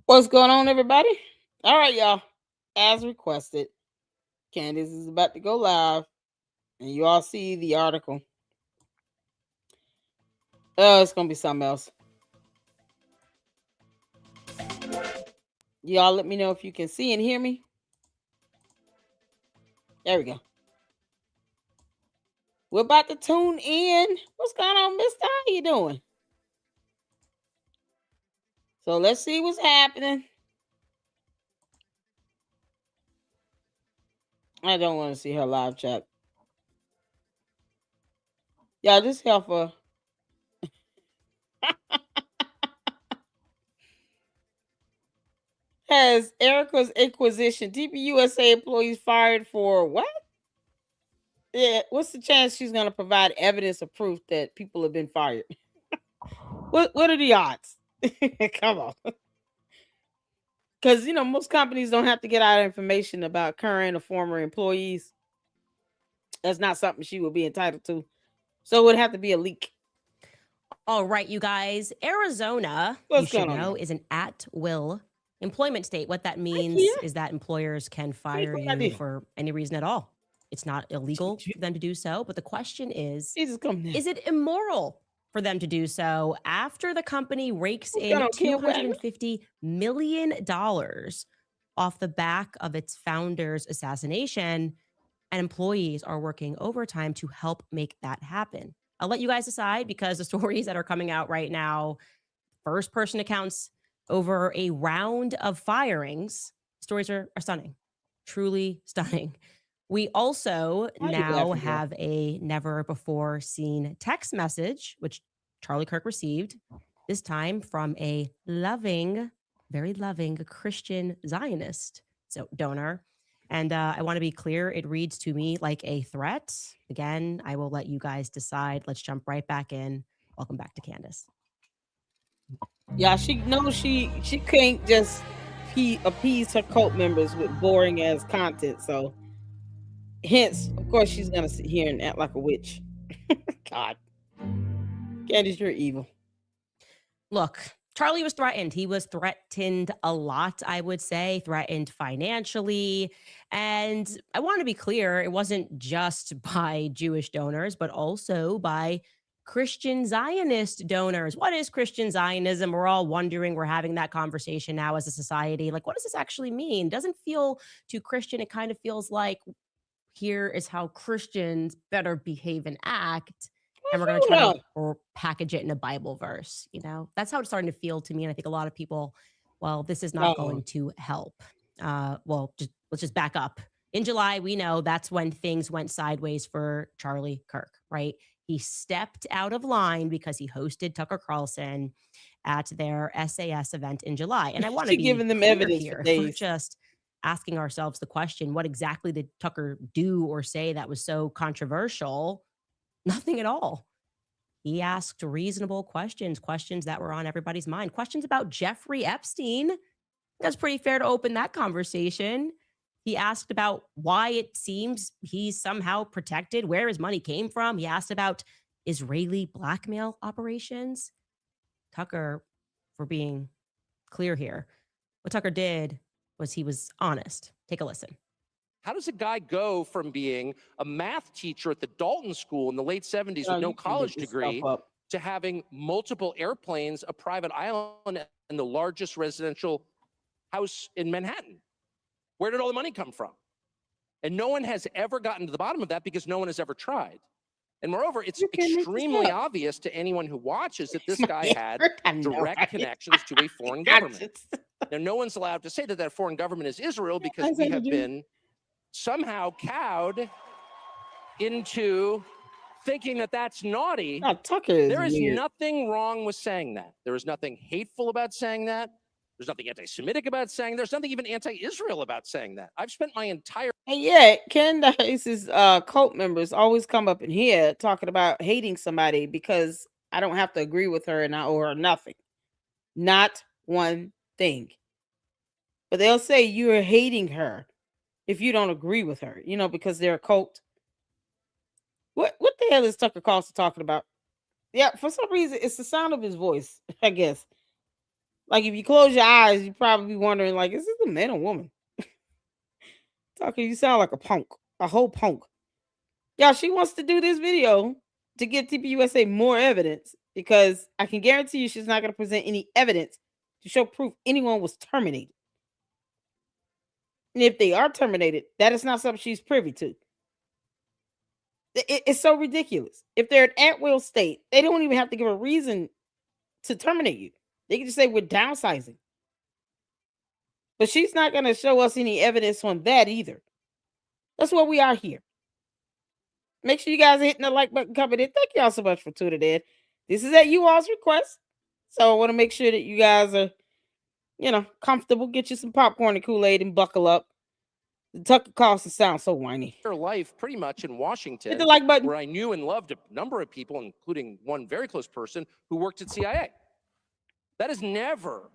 What's going on, everybody? All right, y'all. As requested, Candace is about to go live, and you all see the article. Oh, it's gonna be something else. Y'all, let me know if you can see and hear me. There we go. We're about to tune in. What's going on, Mister? How you doing? So let's see what's happening. I don't want to see her live chat. Y'all, just help her. Has Erica's Inquisition TPUSA employees fired for what? Yeah, what's the chance she's going to provide evidence or proof that people have been fired? What are the odds? Come on. Because, most companies don't have to get out information about current or former employees. That's not something she would be entitled to. So it would have to be a leak. All right, you guys. Arizona, you should know, is an at-will employment state. What that means is that employers can fire you for any reason at all. It's not illegal for them to do so. But the question is it immoral for them to do so after the company rakes in $250 million off the back of its founder's assassination, and employees are working overtime to help make that happen? I'll let you guys decide, because the stories that are coming out right now, first-person accounts over a round of firings, stories are stunning, truly stunning. We also now have a never-before-seen text message, which Charlie Kirk received, this time from a loving, very loving Christian Zionist donor. And I want to be clear, it reads to me like a threat. Again, I will let you guys decide. Let's jump right back in. Welcome back to Candace. Yeah, she knows she can't just appease her cult members with boring ass content. So hence, of course, she's gonna sit here and act like a witch. God. Candace, you're evil. Look, Charlie was threatened. He was threatened a lot, I would say, threatened financially. And I want to be clear, it wasn't just by Jewish donors, but also by Christian Zionist donors. What is Christian Zionism? We're all wondering. We're having that conversation now as a society. Like, what does this actually mean? Doesn't feel too Christian. It kind of feels like, here is how Christians better behave and act. And we're going to try to package it in a Bible verse. That's how it's starting to feel to me. And I think a lot of people, well, this is not going to help. Let's just back up. In July, we know that's when things went sideways for Charlie Kirk, right? He stepped out of line because he hosted Tucker Carlson at their SAS event in July. And I want to be giving them evidence here. We're just asking ourselves the question, what exactly did Tucker do or say that was so controversial? Nothing at all. He asked reasonable questions that were on everybody's mind, questions about Jeffrey Epstein. That's pretty fair to open that conversation. He asked about why it seems he's somehow protected, where his money came from. He asked about Israeli blackmail operations. Tucker, for being clear here, what Tucker did was he was honest. Take a listen. How does a guy go from being a math teacher at the Dalton School in the late 70s with no college degree to having multiple airplanes, a private island, and the largest residential house in Manhattan? Where did all the money come from? And no one has ever gotten to the bottom of that because no one has ever tried. And moreover, it's extremely obvious to anyone who watches that this guy had direct connections to a foreign government. Now, no one's allowed to say that that foreign government is Israel because we have been somehow cowed into thinking that that's naughty. There is nothing wrong with saying that. There is nothing hateful about saying that. There's nothing anti-Semitic about saying that. There's nothing even anti-Israel about saying that. I've spent my entire... And yet, Candace's cult members always come up in here talking about hating somebody because I don't have to agree with her and I owe her nothing. Not one thing. But they'll say you're hating her if you don't agree with her, because they're a cult. What the hell is Tucker Carlson talking about? Yeah, for some reason, it's the sound of his voice, I guess. Like if you close your eyes, you probably be wondering, like, is this a man or woman? Tucker, you sound like a punk, a whole punk. Y'all, she wants to do this video to get TPUSA more evidence because I can guarantee you she's not going to present any evidence to show proof anyone was terminated. And if they are terminated, that is not something she's privy to. It's so ridiculous. If they're an at-will state, they don't even have to give a reason to terminate you. They can just say we're downsizing. But she's not going to show us any evidence on that either. That's what we are here. Make sure you guys are hitting the like button, comment in. Thank y'all so much for tuning in. This is at you all's request. So I want to make sure that you guys are, comfortable. Get you some popcorn and Kool-Aid and buckle up. The Tucker Carlson sounds so whiny. Life pretty much in Washington, hit the like button, where I knew and loved a number of people, including one very close person who worked at CIA. That has never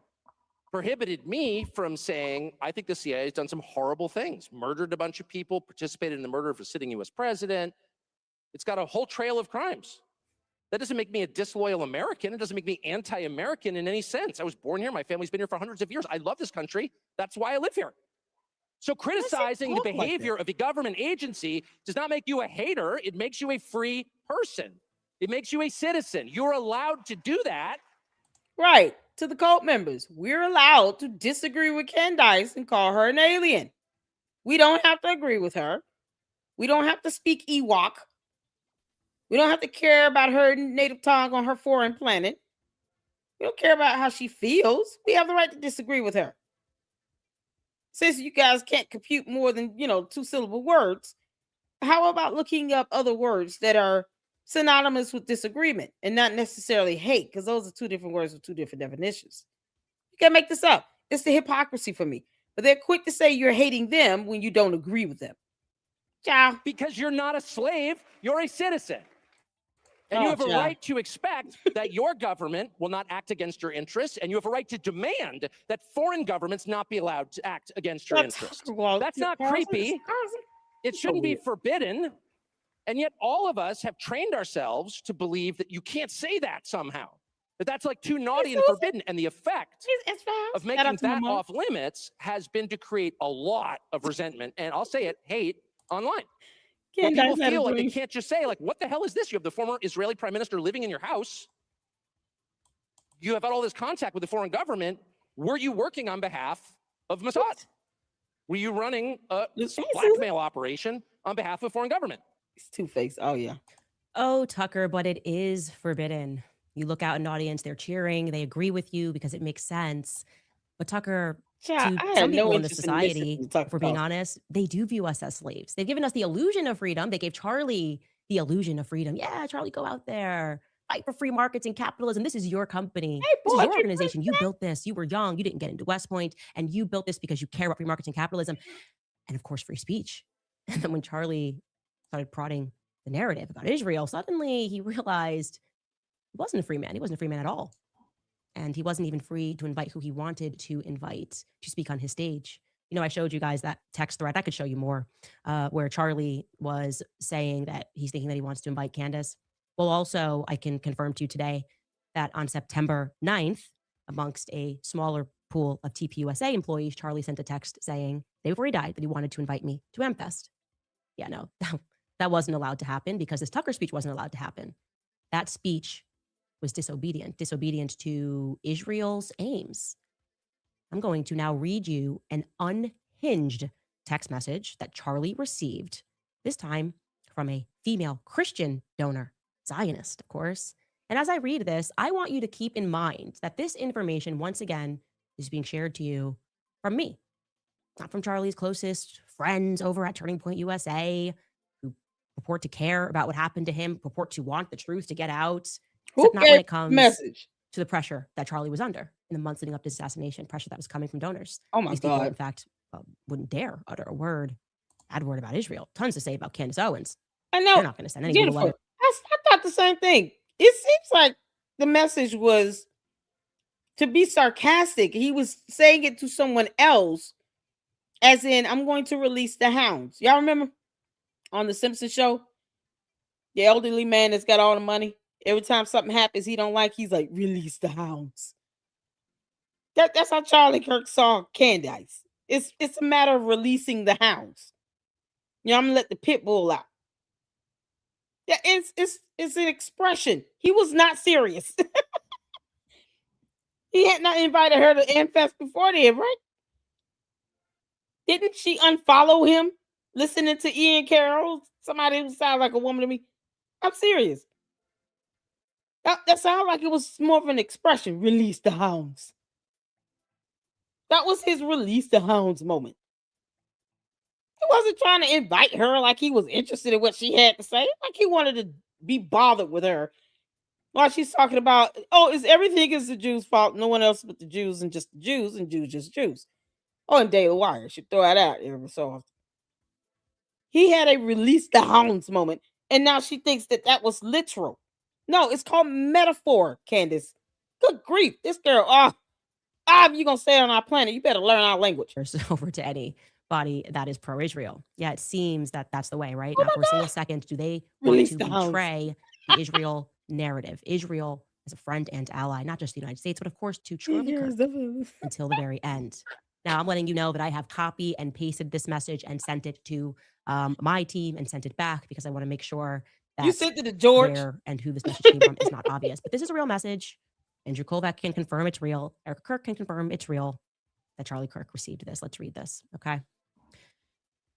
prohibited me from saying, I think the CIA has done some horrible things, murdered a bunch of people, participated in the murder of a sitting US president. It's got a whole trail of crimes. That doesn't make me a disloyal American. It doesn't make me anti-American in any sense. I was born here. My family's been here for hundreds of years. I love this country. That's why I live here. So criticizing the behavior of a government agency does not make you a hater. It makes you a free person. It makes you a citizen. You're allowed to do that. Right. To the cult members, we're allowed to disagree with Candace and call her an alien. We don't have to agree with her. We don't have to speak Ewok. We don't have to care about her native tongue on her foreign planet. We don't care about how she feels. We have the right to disagree with her. Since you guys can't compute more than, 2-syllable words, how about looking up other words that are synonymous with disagreement and not necessarily hate? Because those are two different words with two different definitions. You can't make this up. It's the hypocrisy for me. But they're quick to say you're hating them when you don't agree with them. Ciao. Because you're not a slave, you're a citizen. And you have a right to expect that your government will not act against your interests, and you have a right to demand that foreign governments not be allowed to act against your interests. That's not creepy. It shouldn't be forbidden. And yet all of us have trained ourselves to believe that you can't say that somehow. That that's like too naughty and forbidden. And the effect of making that off limits has been to create a lot of resentment, and I'll say it, hate online. When people feel like they can't just say, like, what the hell is this? You have the former Israeli prime minister living in your house. You have had all this contact with the foreign government. Were you working on behalf of Mossad? Were you running a blackmail operation on behalf of a foreign government? It's two-faced. Oh, yeah. Oh, Tucker, but it is forbidden. You look out in an audience, they're cheering, they agree with you because it makes sense. But Tucker, to some people in the society, if we're being honest, they do view us as slaves. They've given us the illusion of freedom. They gave Charlie the illusion of freedom. Yeah, Charlie, go out there, fight for free markets and capitalism. This is your company. This is your organization. You built this. You were young. You didn't get into West Point, and you built this because you care about free markets and capitalism. And of course, free speech. And then when Charlie started prodding the narrative about Israel, suddenly he realized he wasn't a free man. He wasn't a free man at all. And he wasn't even free to invite who he wanted to invite to speak on his stage. I showed you guys that text thread. I could show you more, where Charlie was saying that he's thinking that he wants to invite Candace. Well, also, I can confirm to you today that on September 9th, amongst a smaller pool of TPUSA employees, Charlie sent a text saying, day before he died, that he wanted to invite me to AmFest. Yeah, no, that wasn't allowed to happen because his Tucker speech wasn't allowed to happen. That speech was disobedient to Israel's aims. I'm going to now read you an unhinged text message that Charlie received, this time from a female Christian donor, Zionist, of course. And as I read this, I want you to keep in mind that this information, once again, is being shared to you from me, not from Charlie's closest friends over at Turning Point USA, who purport to care about what happened to him, purport to want the truth to get out. Except not when it comes to the pressure that Charlie was under in the months leading up to his assassination, pressure that was coming from donors. Oh my God. People, in fact, wouldn't dare utter a bad word about Israel. Tons to say about Candace Owens. I know. They're not going to send anyone a letter. I thought the same thing. It seems like the message was to be sarcastic. He was saying it to someone else, as in, I'm going to release the hounds. Y'all remember on the Simpsons show? The elderly man that's got all the money. Every time something happens he don't like, he's like, release the hounds. That's how Charlie Kirk saw Candace. It's a matter of releasing the hounds. I'm gonna let the pit bull out. Yeah, it's an expression. He was not serious. He had not invited her to Amfest before then, right? Didn't she unfollow him listening to Ian Carroll? Somebody who sounds like a woman to me. I'm serious. That sounded like it was more of an expression. Release the hounds. That was his release the hounds moment. He wasn't trying to invite her like he was interested in what she had to say. Like he wanted to be bothered with her while she's talking about, is everything is the Jews' fault? No one else but the Jews and just the Jews and Jews just Jews. And Daily Wire should throw that out every so often. He had a release the hounds moment, and now she thinks that was literal. No, it's called metaphor, Candace. Good grief, this girl. If you're gonna stay on our planet, you better learn our language. Over to anybody that is pro-Israel. Yeah, it seems that that's the way, right? Not for a single second do they want to betray the Israel narrative. Israel as a friend and ally, not just the United States, but of course to Charlie Kirk until the very end. Now, I'm letting you know that I have copy and pasted this message and sent it to my team and sent it back because I want to make sure that you sent it to George where and who this message came from is not obvious. But this is a real message. Andrew Kovac can confirm it's real. Eric Kirk can confirm it's real that Charlie Kirk received this. Let's read this, okay?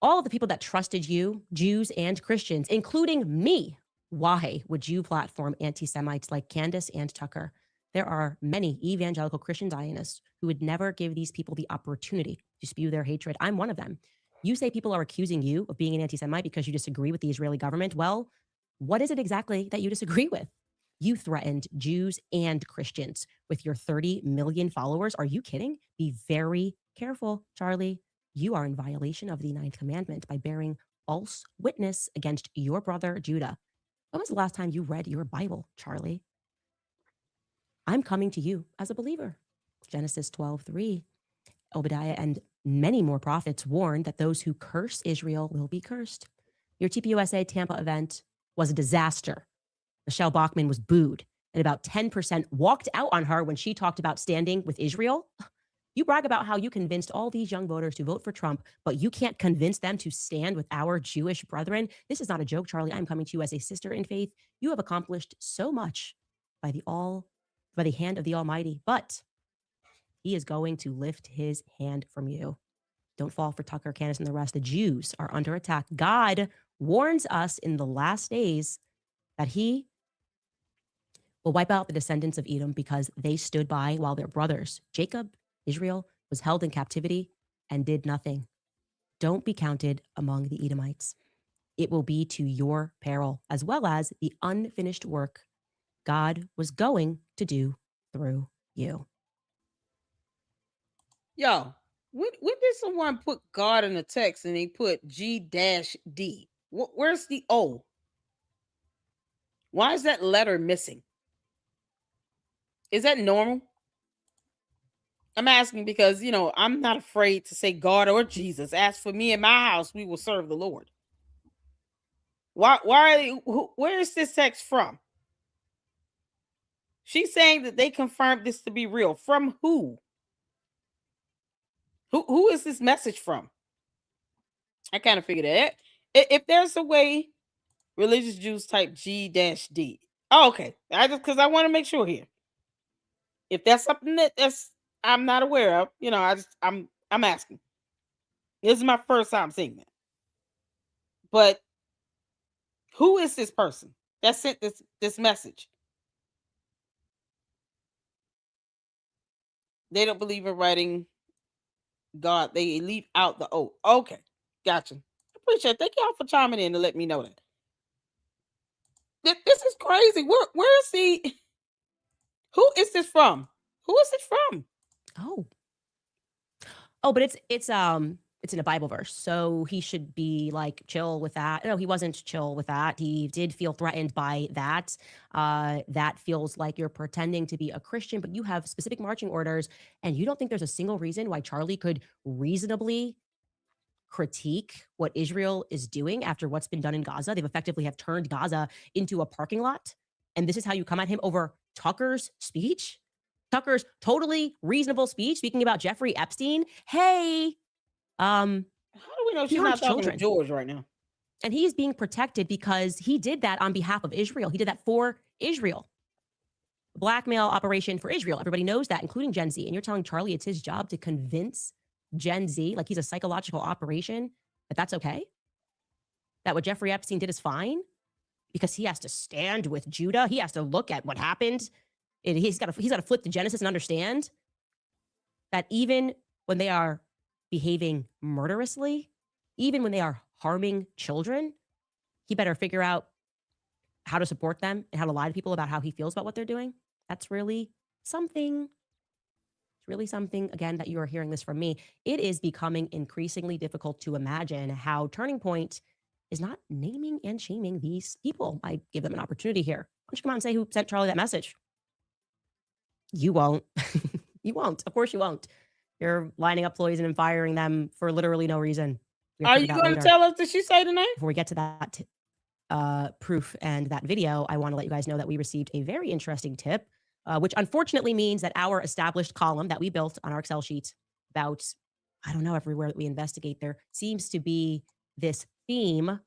All of the people that trusted you, Jews and Christians, including me, why would you platform anti-Semites like Candace and Tucker? There are many evangelical Christian Zionists who would never give these people the opportunity to spew their hatred. I'm one of them. You say people are accusing you of being an anti-Semite because you disagree with the Israeli government. Well, what is it exactly that you disagree with? You threatened Jews and Christians with your 30 million followers. Are you kidding? Be very careful, Charlie. You are in violation of the 9th commandment by bearing false witness against your brother Judah. When was the last time you read your Bible, Charlie? I'm coming to you as a believer. Genesis 12:3. Obadiah and many more prophets warned that those who curse Israel will be cursed. Your TPUSA Tampa event was a disaster. Michelle Bachmann was booed, and about 10% walked out on her when she talked about standing with Israel. You brag about how you convinced all these young voters to vote for Trump, but you can't convince them to stand with our Jewish brethren. This is not a joke, Charlie. I'm coming to you as a sister in faith. You have accomplished so much by the hand of the Almighty, but he is going to lift his hand from you. Don't fall for Tucker, Candace, and the rest. The Jews are under attack. God warns us in the last days that he will wipe out the descendants of Edom because they stood by while their brothers, Jacob, Israel, was held in captivity and did nothing. Don't be counted among the Edomites. It will be to your peril, as well as the unfinished work God was going to do through you. Yo, when did someone put God in a text and they put G-D? Where's the O? Why is that letter missing? Is that normal? I'm asking because, I'm not afraid to say God or Jesus. As for me and my house, we will serve the Lord. Where is this text from? She's saying that they confirmed this to be real. From who? Who is this message from? I kind of figured that. If there's a way, religious Jews type G-D. Oh, okay. Because I want to make sure here. If that's something that's I'm not aware of, I'm asking. This is my first time seeing that. But who is this person that sent this message? They don't believe in writing God. They leave out the O. Okay. Gotcha. Appreciate it. Thank y'all for chiming in to let me know that. This is crazy. Where is he? Who is this from? Who is it from? Oh, but it's in a Bible verse, so he should be like chill with that. No, he wasn't chill with that. He did feel threatened by that. That feels like you're pretending to be a Christian, but you have specific marching orders, and you don't think there's a single reason why Charlie could reasonably critique what Israel is doing after what's been done in Gaza. They've effectively have turned Gaza into a parking lot, and this is how you come at him over Tucker's speech? Tucker's totally reasonable speech speaking about Jeffrey Epstein. Hey, how do we know she's not talking to George right now? And he is being protected because he did that on behalf of Israel. He did that for Israel. Blackmail operation for Israel. Everybody knows that, including Gen Z. And you're telling Charlie it's his job to convince Gen Z, like he's a psychological operation, that's okay? That what Jeffrey Epstein did is fine? Because he has to stand with Judah. He has to look at what happened. And he's got to flip to Genesis and understand that even when they are behaving murderously, even when they are harming children, he better figure out how to support them and how to lie to people about how he feels about what they're doing. That's really something. It's really something, again, that you are hearing this from me. It is becoming increasingly difficult to imagine how Turning Point is not naming and shaming these people. I give them an opportunity here. Why don't you come out and say who sent Charlie that message? You won't. You won't. Of course you won't. You're lining up employees and firing them for literally no reason. Are you going to tell us, did she say the name? Before we get to that proof and that video, I want to let you guys know that we received a very interesting tip, which unfortunately means that our established column that we built on our Excel sheet about, I don't know, everywhere that we investigate, there seems to be this theme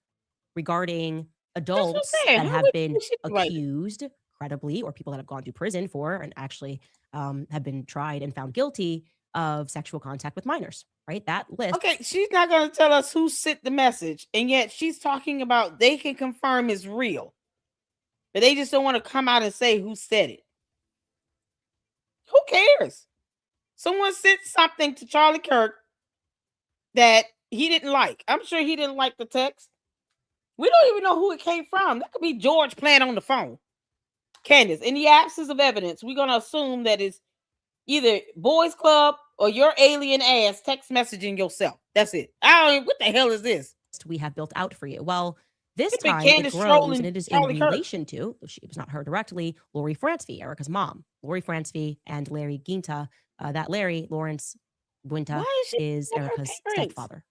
regarding adults that have been accused credibly, or people that have gone to prison for and actually have been tried and found guilty of sexual contact with minors. Right? That list. Okay, she's not going to tell us who sent the message, and yet she's talking about they can confirm it's real, but they just don't want to come out and say who said it. Who cares? Someone sent something to Charlie Kirk that he didn't like. I'm sure he didn't like the text. We don't even know who it came from. That could be George playing on the phone. Candace, in the absence of evidence, we're going to assume that it's either Boys Club or your alien ass text messaging yourself. That's it. What the hell is this? We have built out for you. Well, this time it grows, and it is in relation to, she was not her directly, Lori Francevy, Erica's mom. Lori Francevy and Larry Guinta. That Larry, Lawrence Guinta, is Erica's stepfather.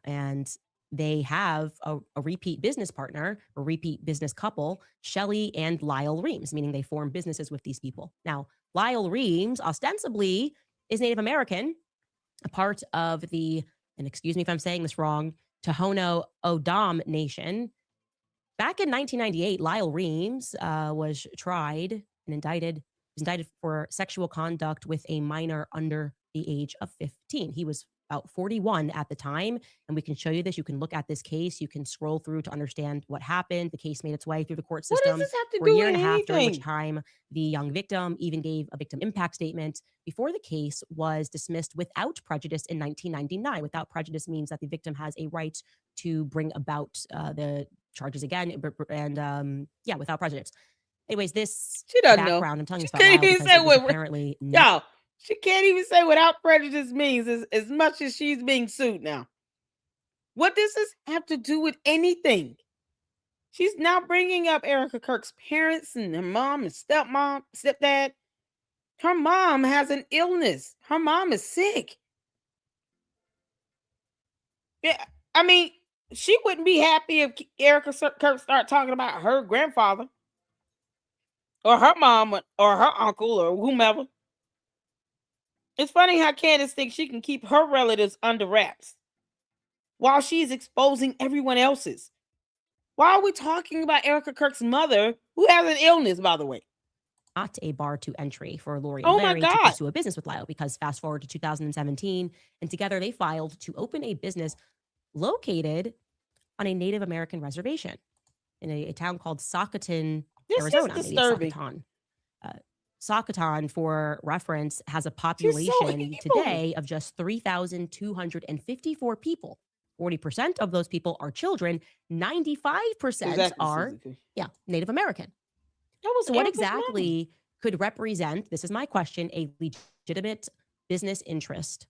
And they have a repeat business partner, a repeat business couple, Shelley and Lyle Reams, meaning they form businesses with these people. Now, Lyle Reams ostensibly is Native American, a part of the, and excuse me if I'm saying this wrong, Tohono O'odham Nation. Back in 1998, Lyle Reams was tried and indicted for sexual conduct with a minor under the age of 15. He was about 41 at the time, and we can show you this. You can look at this case. You can scroll through to understand what happened. The case made its way through the court system for a year and a half, during which time the young victim even gave a victim impact statement before the case was dismissed without prejudice in 1999. Without prejudice means that the victim has a right to bring about the charges again, and without prejudice. Anyways, this background, I'm telling you about Lyle, apparently she can't even say without prejudice means as much as she's being sued now. What does this have to do with anything? She's now bringing up Erica Kirk's parents and her mom and stepdad. Her mom has an illness. Her mom is sick. Yeah, I mean, she wouldn't be happy if Erica Kirk started talking about her grandfather or her mom or her uncle or whomever. It's funny how Candace thinks she can keep her relatives under wraps while she's exposing everyone else's. Why are we talking about Erica Kirk's mother, who has an illness, by the way? Not a bar to entry for Lori and Larry to pursue a business with Lyle, because fast forward to 2017, and together they filed to open a business located on a Native American reservation in a town called Socoton, Arizona. This is disturbing. Socoton, for reference, has a population today of just 3,254 people. 40% of those people are children. 95% are Native American. So what exactly could represent, this is my question, a legitimate business interest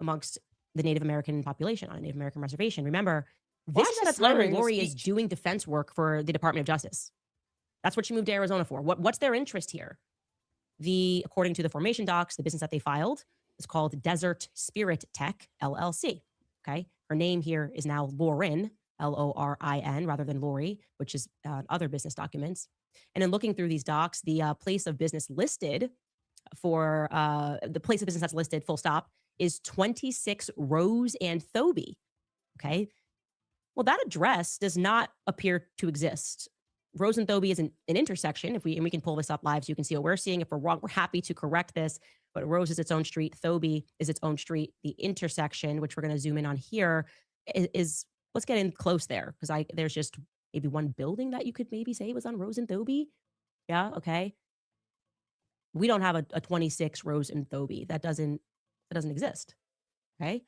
amongst the Native American population on a Native American reservation? Remember, this is at a time when Lori is doing defense work for the Department of Justice. That's what she moved to Arizona for. What's their interest here? According to the formation docs, the business that they filed is called Desert Spirit Tech, LLC. Okay. Her name here is now Lauren, Lorin, rather than Lori, which is other business documents. And in looking through these docs, the place of business listed for the place of business that's listed, full stop, is 26 Rose and Thoby. Okay. Well, that address does not appear to exist. Rose and Thoby is an intersection. And we can pull this up live so you can see what we're seeing. If we're wrong, we're happy to correct this. But Rose is its own street. Thoby is its own street. The intersection, which we're going to zoom in on here, is let's get in close there, because there's just maybe one building that you could maybe say was on Rose and Thoby. Yeah, okay. We don't have a 26 Rose and Thoby. That doesn't exist. Okay.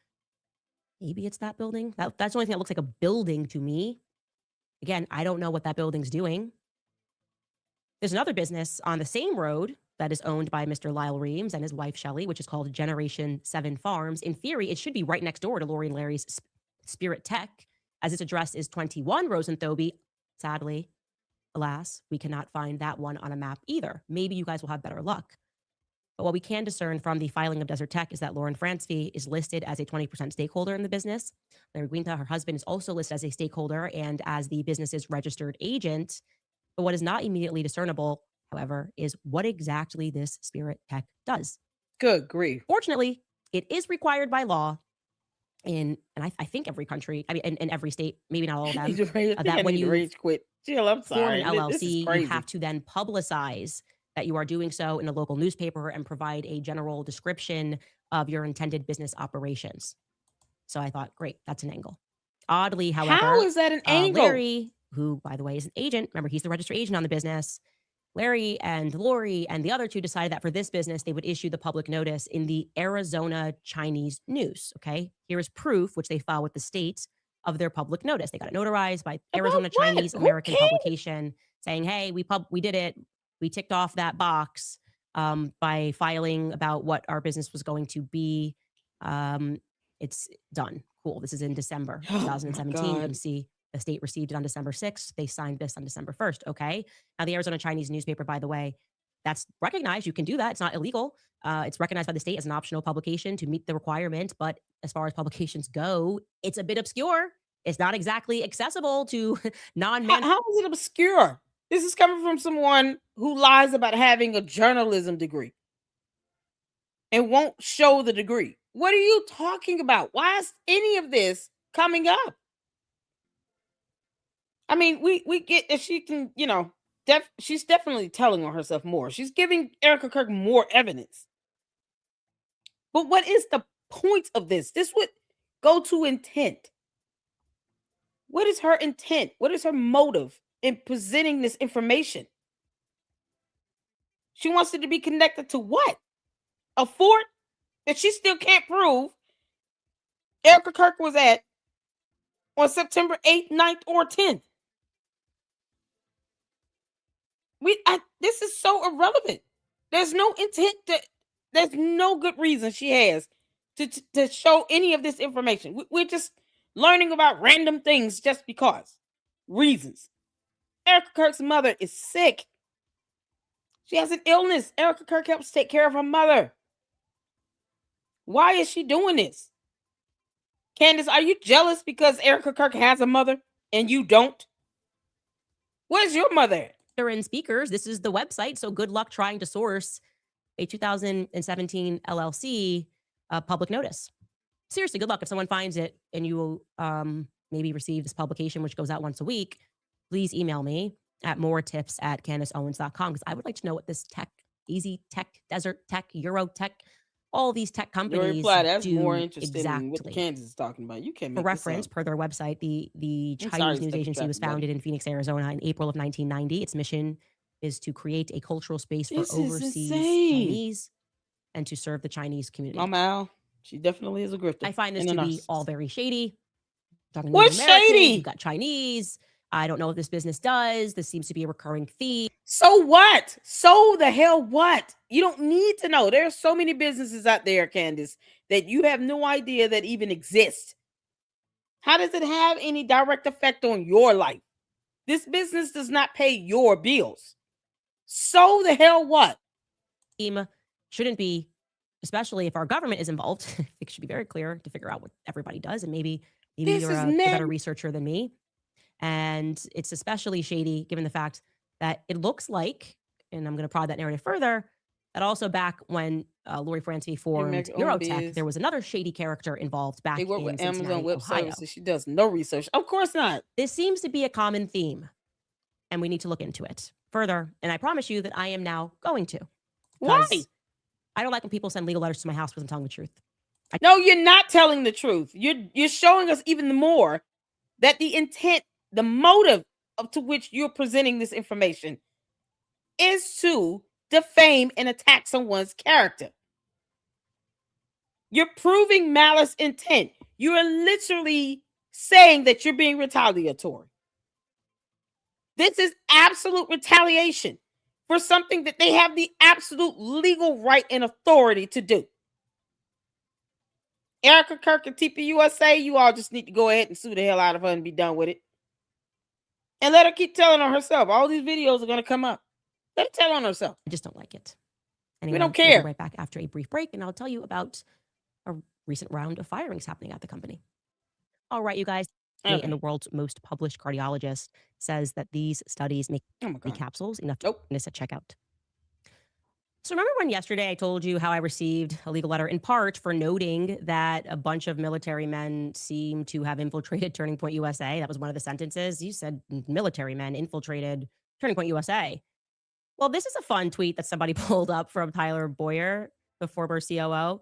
Maybe it's that building. That's the only thing that looks like a building to me. Again, I don't know what that building's doing. There's another business on the same road that is owned by Mr. Lyle Reams and his wife, Shelley, which is called Generation 7 Farms. In theory, it should be right next door to Lori and Larry's Spirit Tech, as its address is 21 Rose and Thoby. Sadly, alas, we cannot find that one on a map either. Maybe you guys will have better luck. But what we can discern from the filing of Desert Tech is that Lauren Francevy is listed as a 20% stakeholder in the business. Larry Guinta, her husband, is also listed as a stakeholder and as the business's registered agent. But what is not immediately discernible, however, is what exactly this Spirit Tech does. Good grief. Fortunately, it is required by law and I think every country, I mean, in every state, maybe not all of them, that when you rage quit. Jill, I'm sorry. Form an LLC, you have to then publicize that you are doing so in a local newspaper and provide a general description of your intended business operations. So I thought, great, that's an angle. Oddly, however, how is that an angle? Larry, who, by the way, is an agent, remember, he's the registered agent on the business. Larry and Lori and the other two decided that for this business, they would issue the public notice in the Arizona Chinese News. Okay, here is proof, which they filed with the state, of their public notice. They got it notarized by Arizona Chinese American publication saying, hey, we did it. We ticked off that box by filing about what our business was going to be. It's done. Cool. This is in December 2017. You can see the state received it on December 6th. They signed this on December 1st. Okay. Now, the Arizona Chinese newspaper, by the way, that's recognized. You can do that. It's not illegal. It's recognized by the state as an optional publication to meet the requirement. But as far as publications go, it's a bit obscure. It's not exactly accessible to non-man. How is it obscure? This is coming from someone who lies about having a journalism degree and won't show the degree. What are you talking about? Why is any of this coming up? I mean, we get that she can, she's definitely telling on herself more. She's giving Erica Kirk more evidence. But what is the point of this? This would go to intent. What is her intent? What is her motive in presenting this information? She wants it to be connected to what? A fort that she still can't prove Erica Kirk was at on September 8th, 9th, or 10th. This is so irrelevant. There's no intent. There's no good reason she has to show any of this information. We're just learning about random things just because. Reasons. Erica Kirk's mother is sick. She has an illness. Erica Kirk helps take care of her mother. Why is she doing this? Candace, are you jealous because Erica Kirk has a mother and you don't? Where's your mother at? They're in speakers. This is the website. So good luck trying to source a 2017 LLC public notice. Seriously, good luck. If someone finds it and you will maybe receive this publication, which goes out once a week, please email me at moretips@CandaceOwens.com, because I would like to know what this tech, Easy Tech, Desert Tech, Euro Tech, all these tech companies that's do more interesting exactly. than what Candace is talking about. You can't make For reference, per their website, the Chinese news agency was founded in Phoenix, Arizona in April of 1990. Its mission is to create a cultural space for overseas Chinese and to serve the Chinese community. Mama Al, she definitely is a grifter. I find this to be all very shady. What's shady? You've got Chinese. I don't know what this business does. This seems to be a recurring theme. So what? So the hell what? You don't need to know. There are so many businesses out there, Candace, that you have no idea that even exist. How does it have any direct effect on your life? This business does not pay your bills. So the hell what? Shouldn't be, especially if our government is involved. It should be very clear to figure out what everybody does. And maybe you're a better researcher than me. And it's especially shady given the fact that it looks like, and I'm going to prod that narrative further, that also back when Lori Francie formed Eurotech, there was another shady character involved back in with Cincinnati, Amazon Web Ohio. Services. She does no research. Of course not. This seems to be a common theme, and we need to look into it further. And I promise you that I am now going to. Why? I don't like when people send legal letters to my house because I'm telling the truth. No, you're not telling the truth. You're showing us even more that the intent, the motive to which you're presenting this information is to defame and attack someone's character. You're proving malice intent. You are literally saying that you're being retaliatory. This is absolute retaliation for something that they have the absolute legal right and authority to do. Erica Kirk and TPUSA, you all just need to go ahead and sue the hell out of her and be done with it. And let her keep telling on herself. All these videos are going to come up. Let her tell on herself. I just don't like it. Anyway, we don't care. We'll be right back after a brief break, and I'll tell you about a recent round of firings happening at the company. All right, you guys. Okay. And the world's most published cardiologist says that these studies make the capsules enough to miss at checkout. So remember when yesterday I told you how I received a legal letter in part for noting that a bunch of military men seem to have infiltrated Turning Point USA? That was one of the sentences. You said military men infiltrated Turning Point USA. Well, this is a fun tweet that somebody pulled up from Tyler Boyer, the former COO.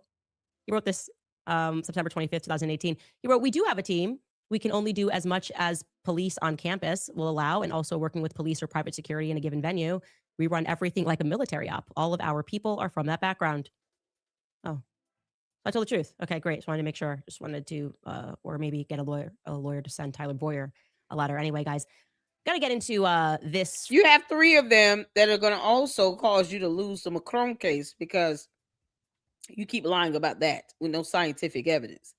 He wrote this September 25th, 2018. He wrote, "We do have a team. We can only do as much as police on campus will allow, and also working with police or private security in a given venue. We run everything like a military op. All of our people are from that background." Oh, I told the truth. Okay, great. Just wanted to make sure. Just wanted to, or maybe get a lawyer to send Tyler Boyer a letter. Anyway, guys, got to get into this. You have 3 of them that are going to also cause you to lose the Macron case because you keep lying about that with no scientific evidence.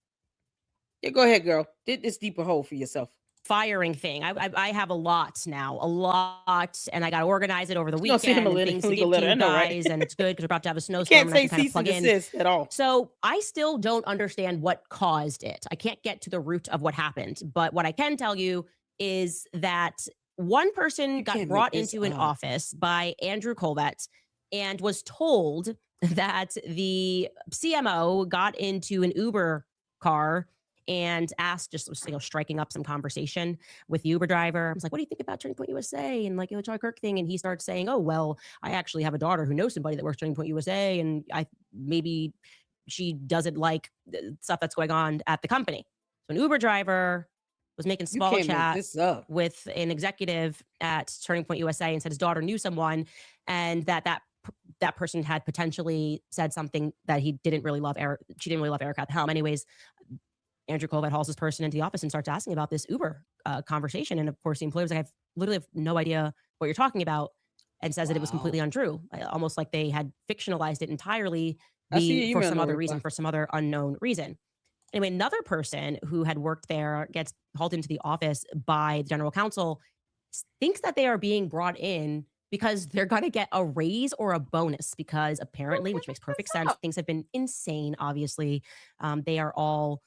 Yeah, go ahead, girl. Dig this deeper hole for yourself. Firing thing. I have a lot now, and I got to organize it over the weekend and things to give to you guys, and it's good because we're about to have a snowstorm. You can't say cease and desist at all. So I still don't understand what caused it. I can't get to the root of what happened, but what I can tell you is that one person got brought into an office by Andrew Colvett and was told that the CMO got into an Uber car and asked, just striking up some conversation with the Uber driver. I was like, "What do you think about Turning Point USA and the Charlie Kirk thing?" And he starts saying, "Oh, well, I actually have a daughter who knows somebody that works Turning Point USA, and maybe she doesn't like stuff that's going on at the company." So an Uber driver was making small chat with an executive at Turning Point USA and said his daughter knew someone, and that person had potentially said something that he didn't really love. She didn't really love Erica at the helm. Anyways, Andrew Colvett hauls this person into the office and starts asking about this Uber conversation. And of course, the employer was like, "I literally have no idea what you're talking about," and says that it was completely untrue, almost like they had fictionalized it entirely for some other reason, for some other unknown reason. Anyway, another person who had worked there gets hauled into the office by the general counsel, thinks that they are being brought in because they're going to get a raise or a bonus because apparently, which makes perfect sense, things have been insane, obviously. They are all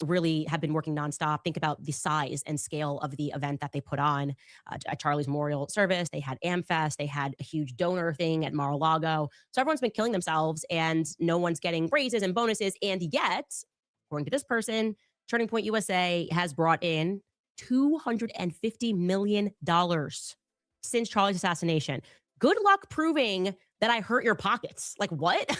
really have been working nonstop. Think about the size and scale of the event that they put on at Charlie's Memorial Service. They had AmFest. They had a huge donor thing at Mar-a-Lago. So everyone's been killing themselves and no one's getting raises and bonuses. And yet, according to this person, Turning Point USA has brought in $250 million since Charlie's assassination. Good luck proving that I hurt your pockets. Like what?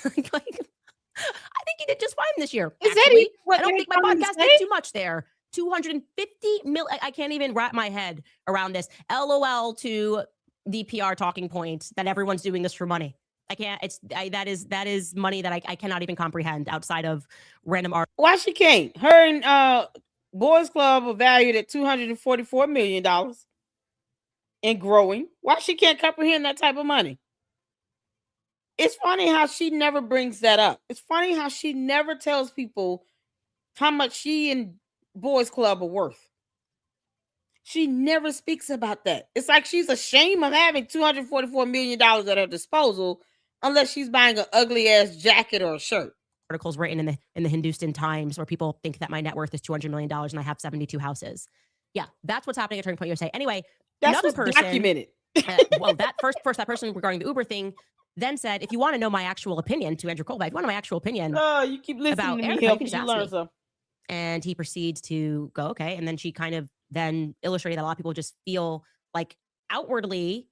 I think he did just fine this year. Is that I don't think my podcast did too much there. 250 mil. I can't even wrap my head around this. LOL to the PR talking point that everyone's doing this for money. I can't. That is money that I cannot even comprehend outside of random art. Why she can't? Her and Boys Club are valued at $244 million and growing. Why she can't comprehend that type of money? It's funny how she never brings that up. It's funny how she never tells people how much she and Boys Club are worth. She never speaks about that. It's like she's ashamed of having $244 million at her disposal unless she's buying an ugly ass jacket or a shirt. Articles written in the Hindustan Times where people think that my net worth is $200 million and I have 72 houses. Yeah, that's what's happening at Turning Point USA. Anyway, that's another person documented. Well, that person regarding the Uber thing then said, if you want to know my actual opinion to Andrew Colby, if you want to know my actual opinion you keep listening about to me, Erica, you help can you just ask learn me. something. And he proceeds to go, okay. And then she kind of then illustrated that a lot of people just feel like outwardly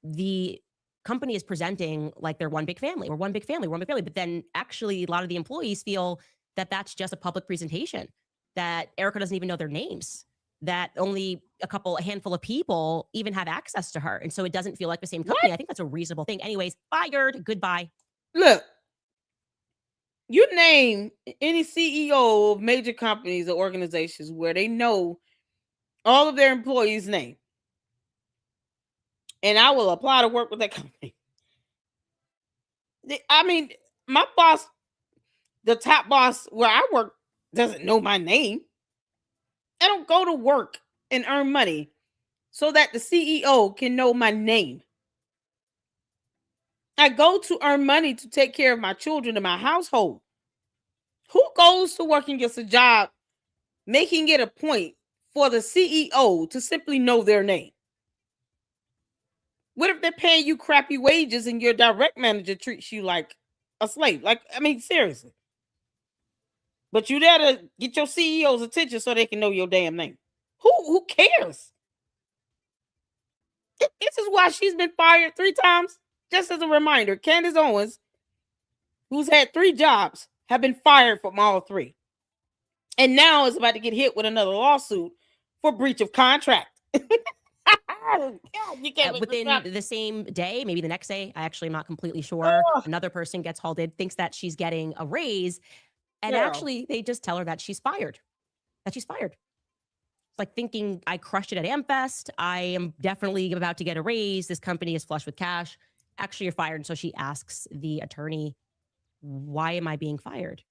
the company is presenting like they're one big family. We're one big family. We're one big family. But then actually a lot of the employees feel that that's just a public presentation, that Erica doesn't even know their names, that only a handful of people even have access to her. And so it doesn't feel like the same company. I think that's a reasonable thing. Anyways, fired. Goodbye. Look, you name any CEO of major companies or organizations where they know all of their employees' name, and I will apply to work with that company. I mean, my boss, the top boss where I work, doesn't know my name. I don't go to work and earn money so that the CEO can know my name. I go to earn money to take care of my children and my household. Who goes to work and gets a job making it a point for the CEO to simply know their name? What if they're paying you crappy wages and your direct manager treats you like a slave? Like, I mean, seriously. But you there to get your CEO's attention so they can know your damn name. Who cares? This is why she's been fired 3 times. Just as a reminder, Candace Owens, who's had 3 jobs, have been fired from all 3. And now is about to get hit with another lawsuit for breach of contract. God, you can't within the same day, maybe the next day, I actually am not completely sure. Another person gets halted, thinks that she's getting a raise. And actually, they just tell her that she's fired. It's like thinking, I crushed it at AmFest. I am definitely about to get a raise. This company is flush with cash. Actually, you're fired. And so she asks the attorney, why am I being fired?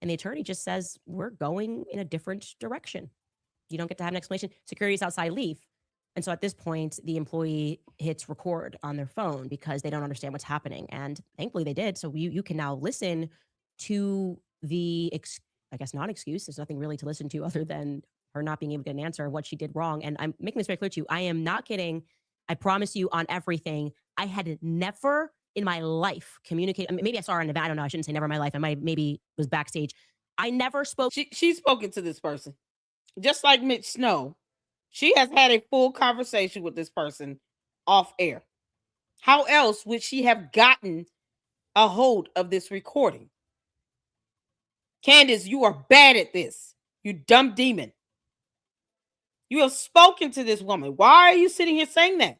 And the attorney just says, we're going in a different direction. You don't get to have an explanation. Security's outside, leave. And so at this point, the employee hits record on their phone because they don't understand what's happening. And thankfully they did. So you can now listen to the, I guess, non-excuse. There's nothing really to listen to other than her not being able to get an answer of what she did wrong. And I'm making this very clear to you. I am not kidding. I promise you on everything. I had never in my life communicated. I mean, maybe I saw her in the, I don't know. I shouldn't say never in my life. I might maybe was backstage. I never spoke. She's spoken to this person. Just like Mitch Snow. She has had a full conversation with this person off air. How else would she have gotten a hold of this recording? Candace, you are bad at this. You dumb demon. You have spoken to this woman. Why are you sitting here saying that?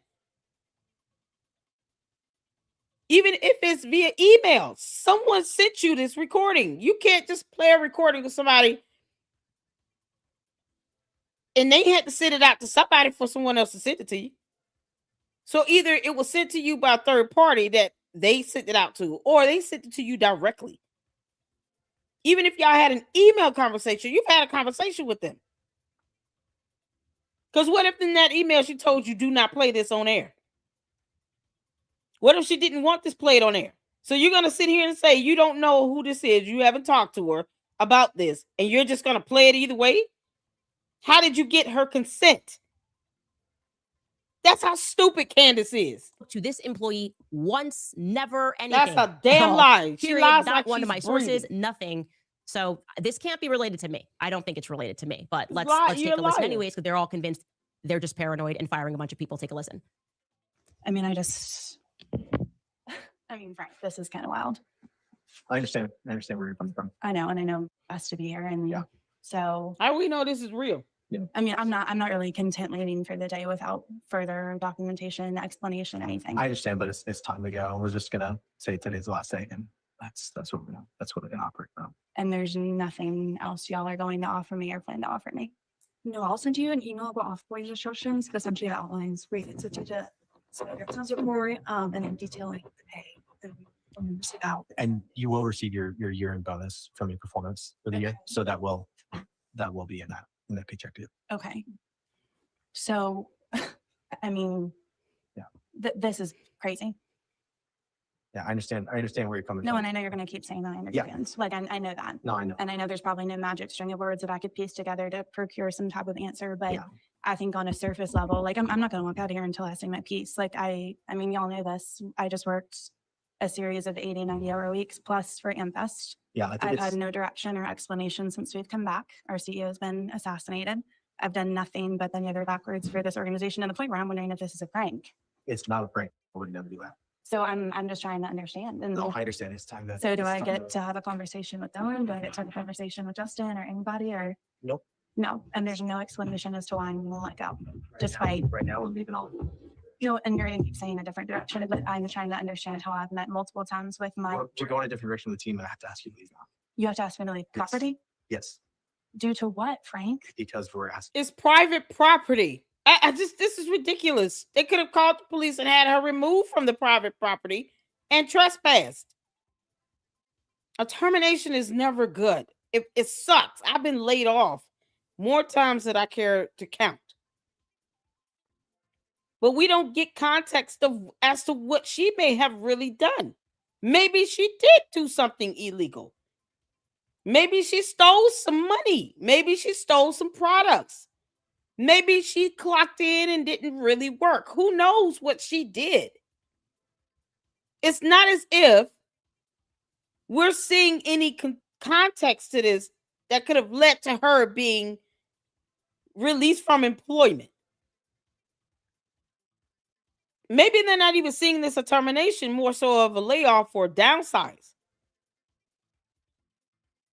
Even if it's via email, someone sent you this recording. You can't just play a recording with somebody and they had to send it out to somebody for someone else to send it to you. So either it was sent to you by a third party that they sent it out to, or they sent it to you directly. Even if y'all had an email conversation, you've had a conversation with them. Because what if in that email she told you, do not play this on air? What if she didn't want this played on air? So you're going to sit here and say you don't know who this is, you haven't talked to her about this, and you're just going to play it either way? How did you get her consent? That's how stupid Candace is. To this employee once, never anything. That's a damn lie. She lies not like one of my sources, breathing. nothing. So this can't be related to me. I don't think it's related to me, but let's take a listen anyways, because they're all convinced they're just paranoid and firing a bunch of people. Take a listen. I mean, Frank, this is kind of wild. I understand where you're coming from. I know, and I know best to be here, and Yeah. So how do we know this is real? Yeah. I mean, I'm not really content leaving for the day without further documentation, explanation, anything. I understand, but it's time to go. We're just gonna say today's the last day, and that's what we're gonna operate from. And there's nothing else y'all are going to offer me or plan to offer me. No, I'll send you an email about off-boarding instructions that essentially outlines rates such as your expense report, and then detailing the pay and out. And you will receive your year-end bonus from your performance for the year, so that will be in that paycheck too. Okay. So, I mean, yeah, this is crazy. Yeah, I understand where you're coming from. No, and I know you're going to keep saying that in your defense. Like, I know that. No, I know. And I know there's probably no magic string of words that I could piece together to procure some type of answer. But Yeah. I think on a surface level, like, I'm not going to walk out of here until I say my piece. Like, I mean, y'all know this. I just worked a series of 80, 90-hour weeks plus for AmFest. Yeah, I think I've had it's, no direction or explanation since we've come back. Our CEO has been assassinated. I've done nothing but bend over backwards for this organization to the point where I'm wondering if this is a prank. it's not a prank. I would never do that. So I'm just trying to understand. And No, I understand. It's time that. so do it's I time get to have a conversation with Owen? Do I get to have a conversation with Justin or anybody or? Nope. No, and there's no explanation as to why I'm gonna let go. Right now, we're leaving all. And you're gonna keep saying a different direction, but I'm trying to understand how I've met multiple times with We're going a different direction with the team, and I have to ask you to leave now. you have to ask me to leave Yes. property Yes, due to what, Frank? because we're asking. It's private property. This is ridiculous. They could have called the police and had her removed from the private property and trespassed. A termination is never good. It sucks. I've been laid off more times than I care to count. But we don't get context as to what she may have really done. Maybe she did do something illegal. Maybe she stole some money. Maybe she stole some products. Maybe she clocked in and didn't really work. Who knows what she did? It's not as if we're seeing any context to this that could have led to her being released from employment. Maybe they're not even seeing this a termination, more so of a layoff or downsize.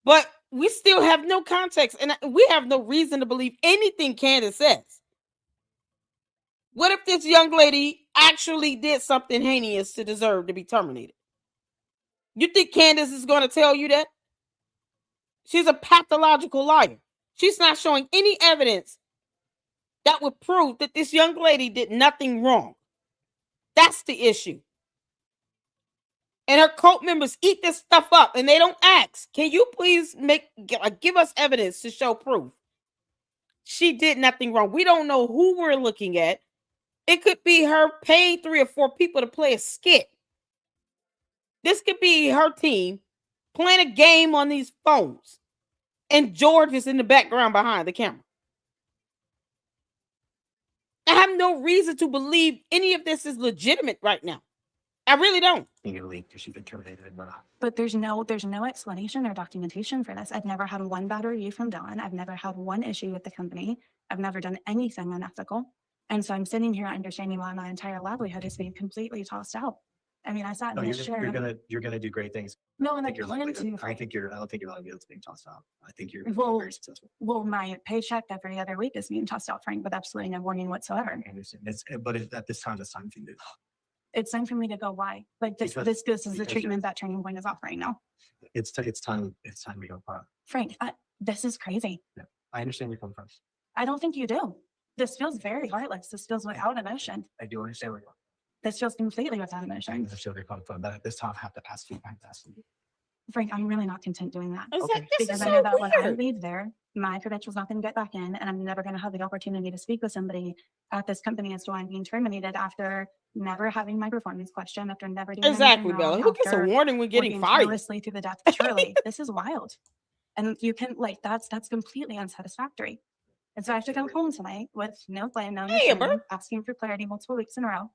But we still have no context, and we have no reason to believe anything Candace says. What if this young lady actually did something heinous to deserve to be terminated? You think Candace is going to tell you that? She's a pathological liar. She's not showing any evidence that would prove that this young lady did nothing wrong. That's the issue. And her cult members eat this stuff up and they don't ask. Can you please give us evidence to show proof? She did nothing wrong. We don't know who we're looking at. It could be her paying 3 or 4 people to play a skit. This could be her team playing a game on these phones. And George is in the background behind the camera. I have no reason to believe any of this is legitimate right now. I really don't. You can leave because she's been terminated and we're not. But there's no explanation or documentation for this. I've never had one bad review from Dawn. I've never had one issue with the company. I've never done anything unethical. And so I'm sitting here understanding why my entire livelihood is being completely tossed out. I mean, I sat No, in this chair. you're gonna do great things. No, and I I think you're plan likely to. to. I don't think your livelihood's being tossed out. I think you're Well, very successful. Well, my paycheck every other week is being tossed out, Frank, with absolutely no warning whatsoever. I understand. But at this time, it's time for you to. It's time for me to go, why? Like this Because- is the because treatment that Turning Point is offering now. It's time to go. Frank, this is crazy. I understand where you're coming from. I don't think you do. This feels very heartless. This feels without emotion. I do understand where you're This feels completely without I emotion. understand where you're coming from, but at this time, I have to ask you. Frank, I'm really not content doing that. I was Okay. like, this Because is I know so that when I weird. leave there, my credential's not going to get back in, and I'm never going to have the opportunity to speak with somebody at this company as to why I'm being terminated after never having my performance questioned, after never doing Exactly, anything Bella. wrong, Who gets a after warning when getting working fired? tirelessly through the death of Charlie. This is wild. And you can that's completely unsatisfactory. And so I have to come home tonight with no plan, no Hey, mission, Amber. asking for clarity multiple weeks in a row.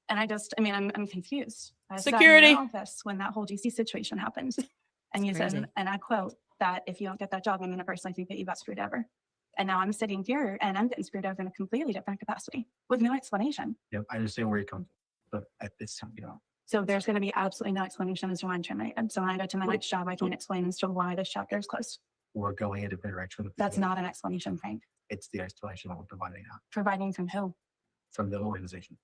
And I'm confused. I sat in Security. your office when that whole GC situation happened. And you It's said, crazy. and I quote, that if you don't get that job, I'm going to personally think that you got screwed over. And now I'm sitting here and I'm getting screwed over in a completely different capacity with no explanation. Yep, I understand where you're coming from, but at this time, So there's going to be absolutely no explanation as to why I'm terminated. So when I go to my next job, I can explain as to why this chapter is closed. we're going in a different direction. That's not an explanation, Frank. It's the explanation that we're providing now Providing from who? from the organization.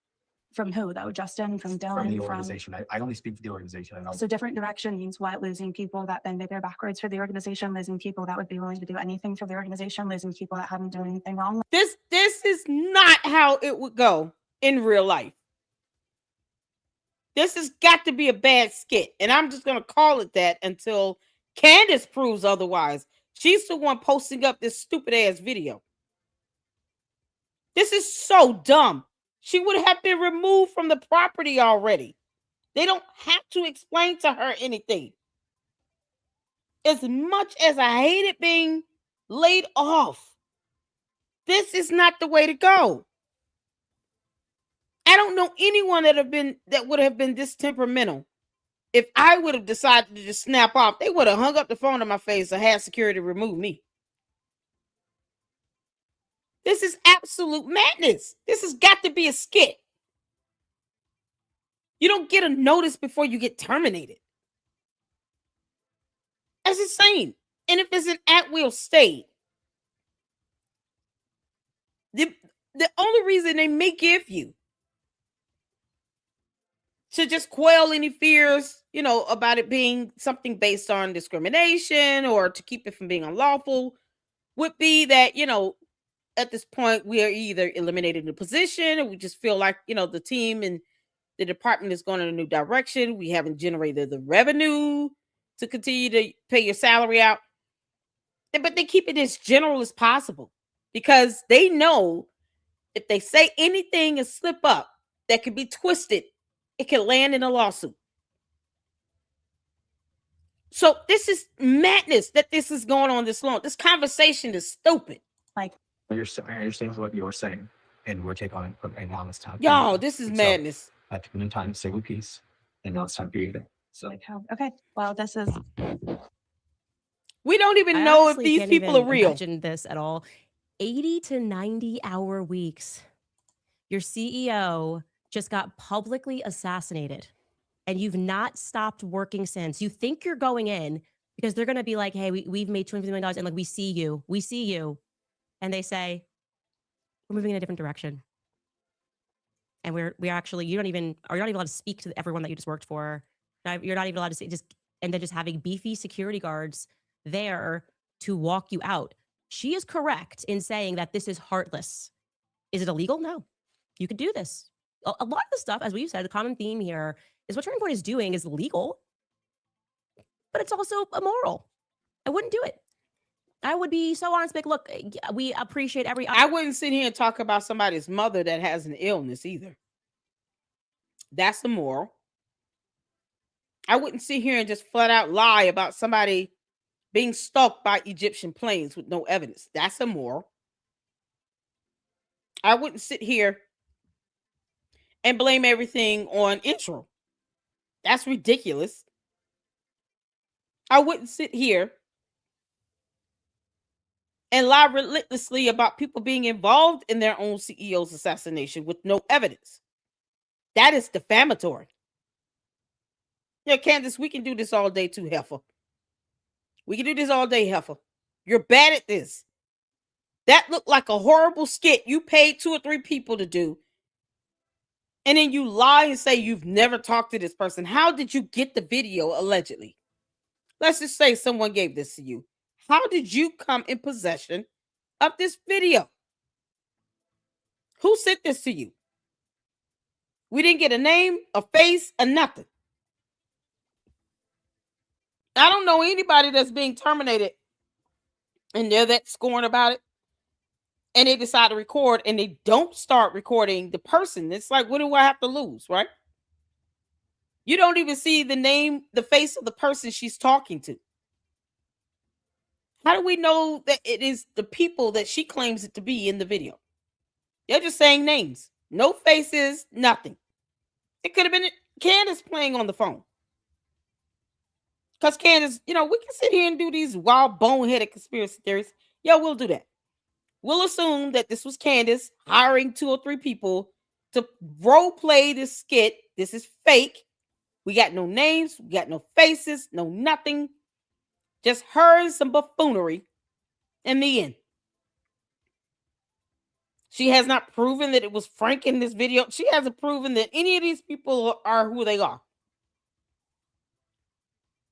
From who though? Justin, from From Dylan, the from. organization. I only speak for the organization. I don't. So different direction means what? Losing people that bend over backwards for the organization, losing people that would be willing to do anything for the organization, losing people that haven't done anything wrong. This is not how it would go in real life. This has got to be a bad skit, and I'm just gonna call it that until Candace proves otherwise. She's the one posting up this stupid ass video. This is so dumb. She would have been removed from the property already. They don't have to explain to her anything. As much as I hated being laid off, this is not the way to go. I don't know anyone that would have been this temperamental if I would have decided to just snap off, they would have hung up the phone in my face or had security remove me. This is absolute madness. This has got to be a skit. You don't get a notice before you get terminated. That's insane. And if it's an at-will state, the only reason they may give you to just quell any fears, about it being something based on discrimination or to keep it from being unlawful would be that, at this point we are either eliminating the position or we just feel like, the team and the department is going in a new direction. We haven't generated the revenue to continue to pay your salary out. But they keep it as general as possible because they know if they say anything and slip up that could be twisted, it can land in a lawsuit. So this is madness that this is going on this long. This conversation is stupid. I understand what you're saying, and we're taking on it right now. It's time. Y'all, this is madness. I took in time to say with peace, and now it's time for you to. So Okay, well, this is. We don't even know if these people are real. Imagine this at all. 80 to 90 hour weeks. Your CEO just got publicly assassinated and you've not stopped working since. You think you're going in because they're going to be like, hey, we've made $250 million and like, we see you. And they say, we're moving in a different direction. And we're actually, you're not even allowed to speak to everyone that you just worked for. You're not even allowed to say and then just having beefy security guards there to walk you out. She is correct in saying that this is heartless. Is it illegal? No. You could do this. A lot of the stuff, as we've said, the common theme here is what Turning Point is doing is legal, but it's also immoral. I wouldn't do it. I would be so honest, like, look, we appreciate every... I wouldn't sit here and talk about somebody's mother that has an illness either. That's immoral. I wouldn't sit here and just flat out lie about somebody being stalked by Egyptian planes with no evidence. That's immoral. I wouldn't sit here and blame everything on Israel. That's ridiculous. I wouldn't sit here and lie relentlessly about people being involved in their own CEO's assassination with no evidence. That is defamatory. Yeah, Candace, we can do this all day too, heifer. We can do this all day, heifer. You're bad at this. That looked like a horrible skit you paid 2 or 3 people to do. And then you lie and say you've never talked to this person. How did you get the video, allegedly? Let's just say someone gave this to you. How did you come in possession of this video? Who sent this to you? We didn't get a name, a face, or nothing. I don't know anybody that's being terminated and they're that scorned about it. And they decide to record and they don't start recording the person. It's like, what do I have to lose, right? You don't even see the name, the face of the person she's talking to. How do we know that it is the people that she claims it to be in the video? They're just saying names. No faces, nothing. It could have been Candace playing on the phone. Because Candace, we can sit here and do these wild boneheaded conspiracy theories. Yeah, we'll do that. We'll assume that this was Candace hiring 2 or 3 people to role play this skit. This is fake. We got no names. We got no faces. No nothing. Just her and some buffoonery in the end. She has not proven that it was Frank in this video. She hasn't proven that any of these people are who they are.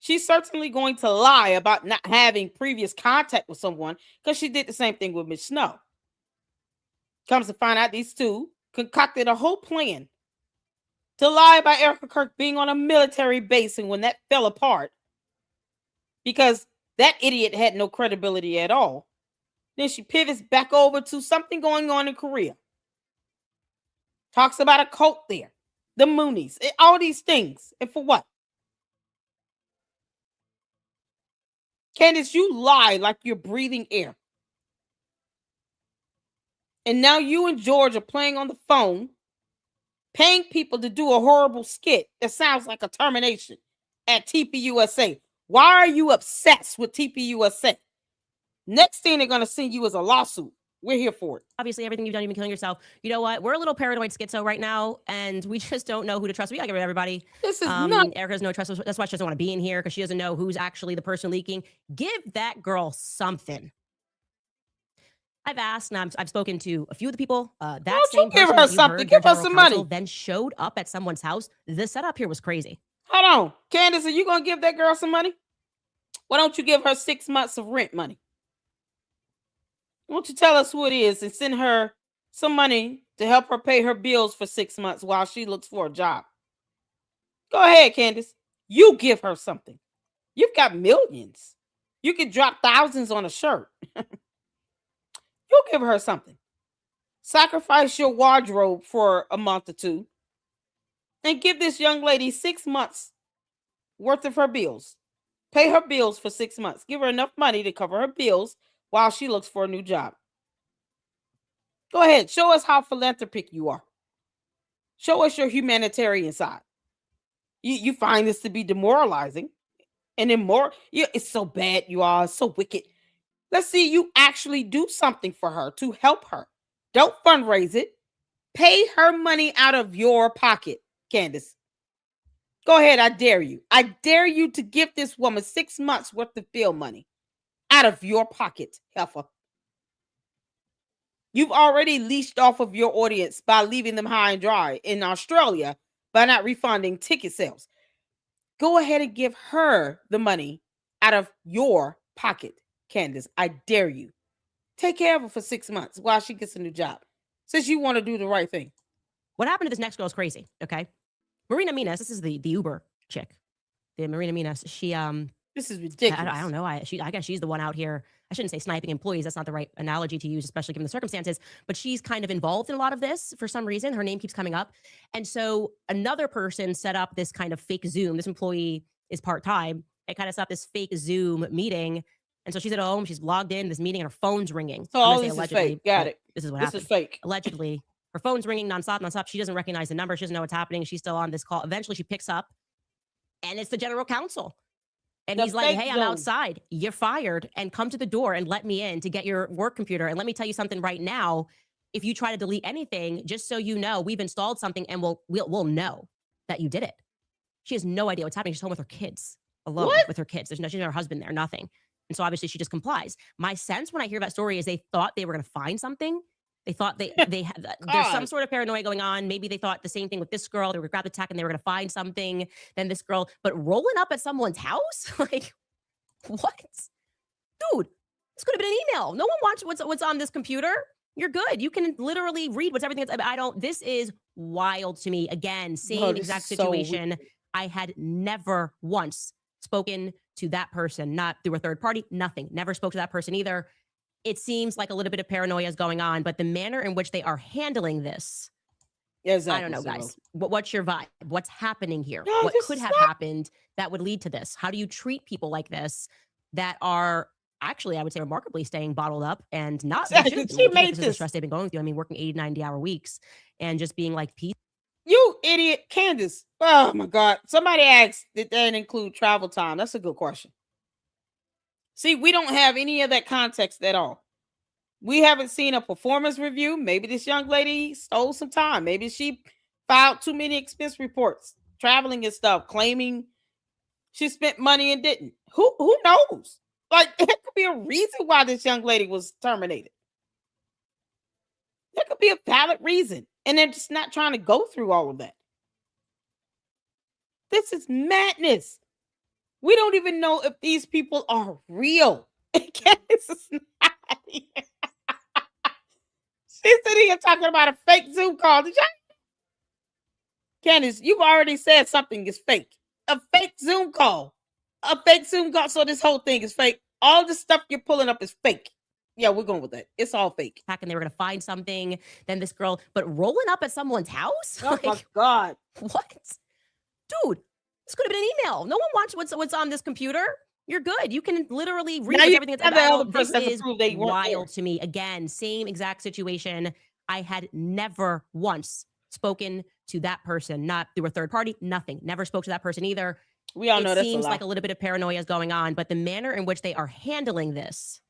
She's certainly going to lie about not having previous contact with someone because she did the same thing with Miss Snow. Comes to find out these two concocted a whole plan to lie about Erica Kirk being on a military base, and when that fell apart because that idiot had no credibility at all, then she pivots back over to something going on in Korea. Talks about a cult there, the Moonies, all these things. And for what? Candace, you lie like you're breathing air. And now you and George are playing on the phone, paying people to do a horrible skit that sounds like a termination. at TPUSA. Why are you obsessed with TPUSA? Next thing they're going to send you is a lawsuit. We're here for it. Obviously, everything you've done, you've been killing yourself. You know what? We're a little paranoid schizo right now, and we just don't know who to trust. We gotta get rid of everybody. This is not. Erica has no trust. That's why she doesn't want to be in here, because she doesn't know who's actually the person leaking. Give that girl something. I've asked, and I've spoken to a few of the people. That Don't same you give person her that you something. heard, Give their her general some counsel, money. then showed up at someone's house. The setup here was crazy. Hold on. Candace, are you going to give that girl some money? Why don't you give her 6 months of rent money? Why don't you tell us who it is and send her some money to help her pay her bills for 6 months while she looks for a job? Go ahead, Candace. You give her something. You've got millions. You can drop thousands on a shirt. You give her something. Sacrifice your wardrobe for a month or two and give this young lady 6 months worth of her bills. Pay her bills for 6 months. Give her enough money to cover her bills while she looks for a new job. Go ahead. Show us how philanthropic you are. Show us your humanitarian side. You find this to be demoralizing and immoral. It's so bad, you are. It's so wicked. Let's see you actually do something for her to help her. Don't fundraise it. Pay her money out of your pocket, Candace. Go ahead. I dare you. I dare you to give this woman 6 months worth of bill money out of your pocket, heifer. You've already leashed off of your audience by leaving them high and dry in Australia by not refunding ticket sales. Go ahead and give her the money out of your pocket, Candace. I dare you. Take care of her for 6 months while she gets a new job, since you want to do the right thing. What happened to this next girl is crazy, okay? Marina Minas, this is the Uber chick. The Marina Minas, she This is ridiculous. I don't know. I guess she's the one out here. I shouldn't say sniping employees. That's not the right analogy to use, especially given the circumstances. But she's kind of involved in a lot of this for some reason. Her name keeps coming up. And so another person set up this kind of fake Zoom. This employee is part-time. It kind of set up this fake Zoom meeting. And so she's at home. She's logged in this meeting and her phone's ringing. So all this is fake. Got it. This is what this happened. Is fake. Allegedly, her phone's ringing nonstop. She doesn't recognize the number. She doesn't know what's happening. She's still on this call. Eventually, she picks up, and it's the general counsel. And he's like, hey, I'm outside. You're fired. And come to the door and let me in to get your work computer. And let me tell you something right now. If you try to delete anything, just so you know, we've installed something and we'll know that you did it. She has no idea what's happening. She's home with her kids, alone with her kids. There's no, she's not her husband there, nothing. And so obviously she just complies. My sense when I hear that story is they thought they were going to find something. They thought they had, there's some sort of paranoia going on. Maybe they thought the same thing with this girl. They were grab the tech and they were going to find something. Then this girl, but rolling up at someone's house, like what, dude? This could have been an email. No one wants what's on this computer. You're good. You can literally read what's everything. I don't. This is wild to me. Again, same exact situation. I had never once spoken to that person, not through a third party. Nothing. Never spoke to that person either. It seems like a little bit of paranoia is going on, but the manner in which they are handling this, exactly. I don't know, guys. What's your vibe? What's happening here? No, what could have happened that would lead to this? How do you treat people like this that are actually, I would say, remarkably staying bottled up and not? She made this stress they've been going through. I mean, working 80, 90-hour weeks and just being like, peace. You idiot, Candace. Oh my God. Somebody asked, did that include travel time? That's a good question. See, we don't have any of that context at all. We haven't seen a performance review. Maybe this young lady stole some time. Maybe she filed too many expense reports, traveling and stuff, claiming she spent money and didn't. Who knows? Like, there could be a reason why this young lady was terminated. There could be a valid reason. And they're just not trying to go through all of that. This is madness. We don't even know if these people are real. Candace is not here. She's sitting here talking about a fake Zoom call. Did you? Candace, you've already said something is fake. A fake Zoom call. A fake Zoom call. So this whole thing is fake. All the stuff you're pulling up is fake. Yeah, we're going with that. It's all fake. And they were going to find something. Then this girl, but rolling up at someone's house? Oh, like, my God. What? Dude, this could have been an email. No one wants what's on this computer. You're good. You can literally read everything that's about. This is wild to me. Again, same exact situation. I had never once spoken to that person, not through a third party, nothing. Never spoke to that person either. We all it know that's a seems lie. like a little bit of paranoia is going on, but the manner in which they are handling this,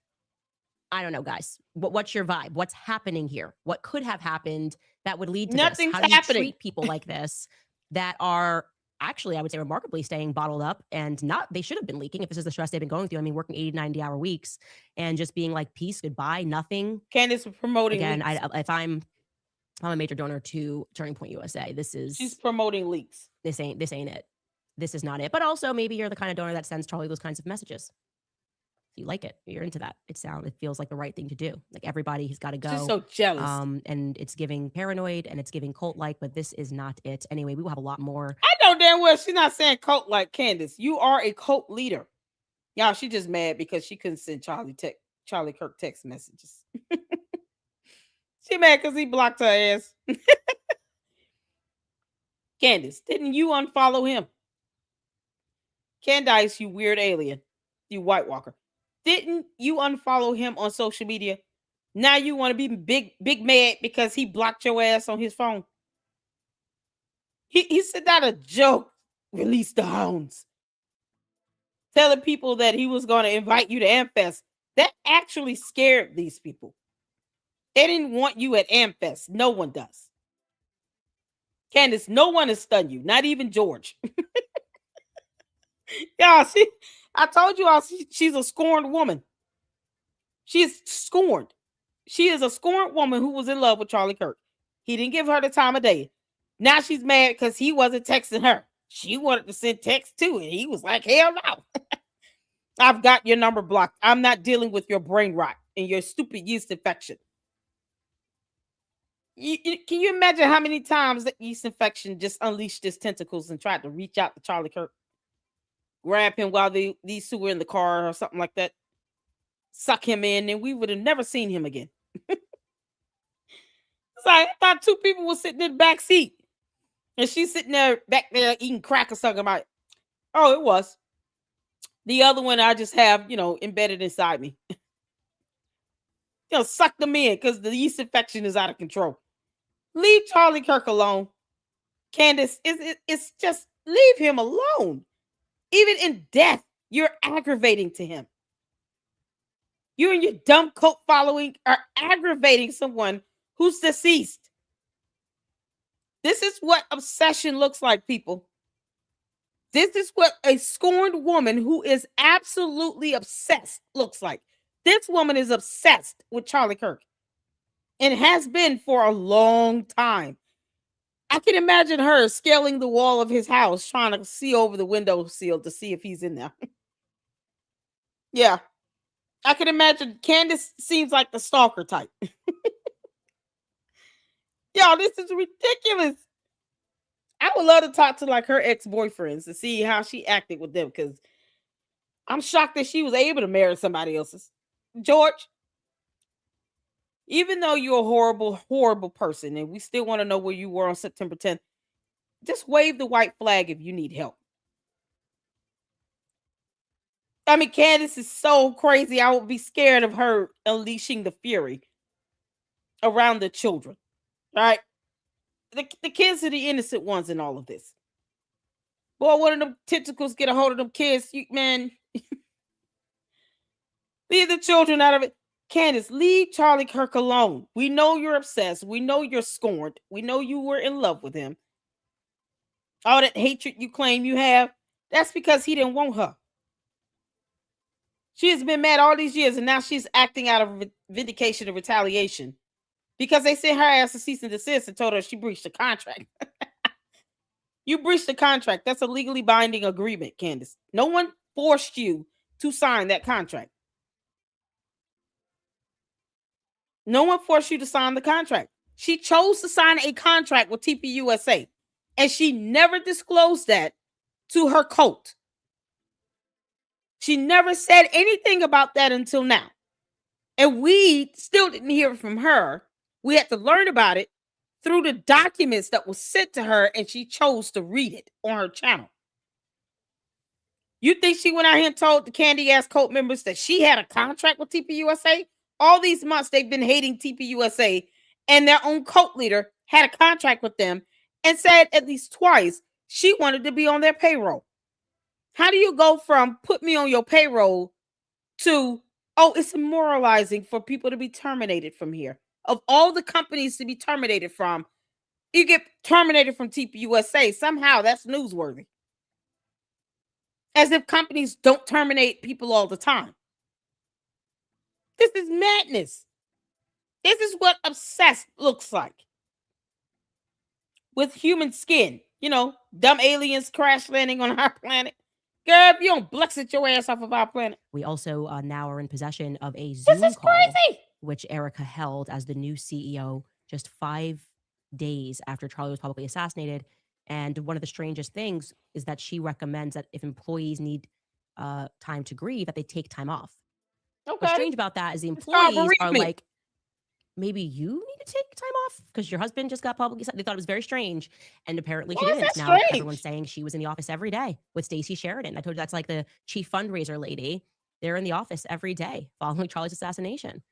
I don't know, guys. What's your vibe? What's happening here? What could have happened that would lead to this? Nothing's How do you happening. treat people like this that are actually, I would say, remarkably staying bottled up and not, they should have been leaking if this is the stress they've been going through. I mean, working 80, 90-hour weeks and just being like, peace, goodbye, nothing. Candace was promoting Again, leaks. if I'm a major donor to Turning Point USA, She's promoting leaks. This ain't it. This is not it. But also, maybe you're the kind of donor that sends Charlie those kinds of messages. You like it. You're into that. It feels like the right thing to do. Like everybody has got to go. She's so jealous. And it's giving paranoid and it's giving cult-like, but this is not it. Anyway, we will have a lot more. I know damn well she's not saying cult like Candace. You are a cult leader. Y'all, she just mad because she couldn't send Charlie Kirk text messages. She mad because he blocked her ass. Candace, didn't you unfollow him? Candace, you weird alien. You White Walker. Didn't you unfollow him on social media? Now you want to be big mad because he blocked your ass on his phone. He said that a joke. Release the hounds. Telling people that he was going to invite you to AmFest. That actually scared these people. They didn't want you at AmFest. No one does. Candace, no one has stunned you. Not even George. Y'all, I told you all she's a scorned woman. She is scorned. She is a scorned woman who was in love with Charlie Kirk. He didn't give her the time of day. Now she's mad because he wasn't texting her. She wanted to send text too, and he was like, hell no. I've got your number blocked. I'm not dealing with your brain rot and your stupid yeast infection. Can you imagine how many times the yeast infection just unleashed its tentacles and tried to reach out to Charlie Kirk? Grab him while these two were in the car or something like that. Suck him in, and we would have never seen him again. It's like, I thought two people were sitting in the back seat. And she's sitting back there eating crackers talking about, oh, it was. The other one I just have, embedded inside me. Suck them in because the yeast infection is out of control. Leave Charlie Kirk alone. Candace, it's just leave him alone. Even in death, you're aggravating to him. You and your dumb cult following are aggravating someone who's deceased. This is what obsession looks like, people. This is what a scorned woman who is absolutely obsessed looks like. This woman is obsessed with Charlie Kirk and has been for a long time. I can imagine her scaling the wall of his house, trying to see over the window sill to see if he's in there. Yeah. I can imagine Candace seems like the stalker type. Y'all, this is ridiculous. I would love to talk to like her ex-boyfriends to see how she acted with them, because I'm shocked that she was able to marry somebody else's. George, even though you're a horrible, horrible person, and we still want to know where you were on September 10th, just wave the white flag if you need help. I mean, Candace is so crazy. I would be scared of her unleashing the fury around the children, right? The kids are the innocent ones in all of this. Boy, one of them tentacles get a hold of them kids, man. Leave the children out of it. Candace, leave Charlie Kirk alone. We know you're obsessed. We know you're scorned. We know you were in love with him. All that hatred you claim you have, that's because he didn't want her. She has been mad all these years, and now she's acting out of vindication of retaliation because they sent her ass a cease and desist and told her she breached the contract. You breached the contract. That's a legally binding agreement, Candace. No one forced you to sign that contract. No one forced you to sign the contract. She chose to sign a contract with TPUSA, and she never disclosed that to her cult. She never said anything about that until now. And we still didn't hear from her. We had to learn about it through the documents that was sent to her, and she chose to read it on her channel. You think she went out here and told the candy-ass cult members that she had a contract with TPUSA? All these months they've been hating TPUSA, and their own cult leader had a contract with them and said at least twice she wanted to be on their payroll. How do you go from put me on your payroll to, oh, it's demoralizing for people to be terminated from here? Of all the companies to be terminated from, you get terminated from TPUSA. Somehow that's newsworthy. As if companies don't terminate people all the time. This is madness. This is what obsessed looks like. With human skin. Dumb aliens crash landing on our planet. Girl, if you don't Brexit your ass off of our planet. We also now are in possession of a Zoom call, which Erica held as the new CEO just 5 days after Charlie was publicly assassinated. And one of the strangest things is that she recommends that if employees need time to grieve, that they take time off. Okay. What's strange about that is the employees are like, maybe you need to take time off because your husband just got publicly. They thought it was very strange, and apparently she didn't. Now everyone's saying she was in the office every day with Stacey Sheridan. I told you that's like the chief fundraiser lady. They're in the office every day following Charlie's assassination.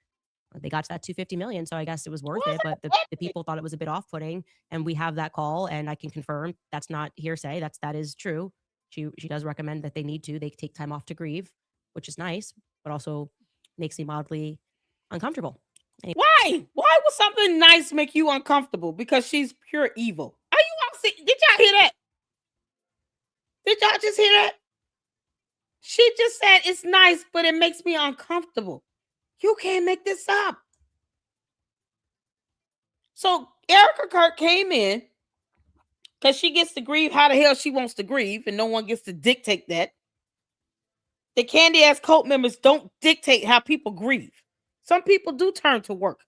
They got to that 250 million, so I guess it was worth it. But the people thought it was a bit off-putting, and we have that call, and I can confirm that's not hearsay. That is true. She does recommend that they take time off to grieve, which is nice, but also makes me mildly uncomfortable. Anyway. Why would something nice make you uncomfortable? Because she's pure evil. Are you all see? Did y'all hear that? Did y'all just hear that? She just said it's nice, but it makes me uncomfortable. You can't make this up. So Erica Kirk came in because she gets to grieve how the hell she wants to grieve, and no one gets to dictate that. The candy ass cult members don't dictate how people grieve. Some people do turn to work.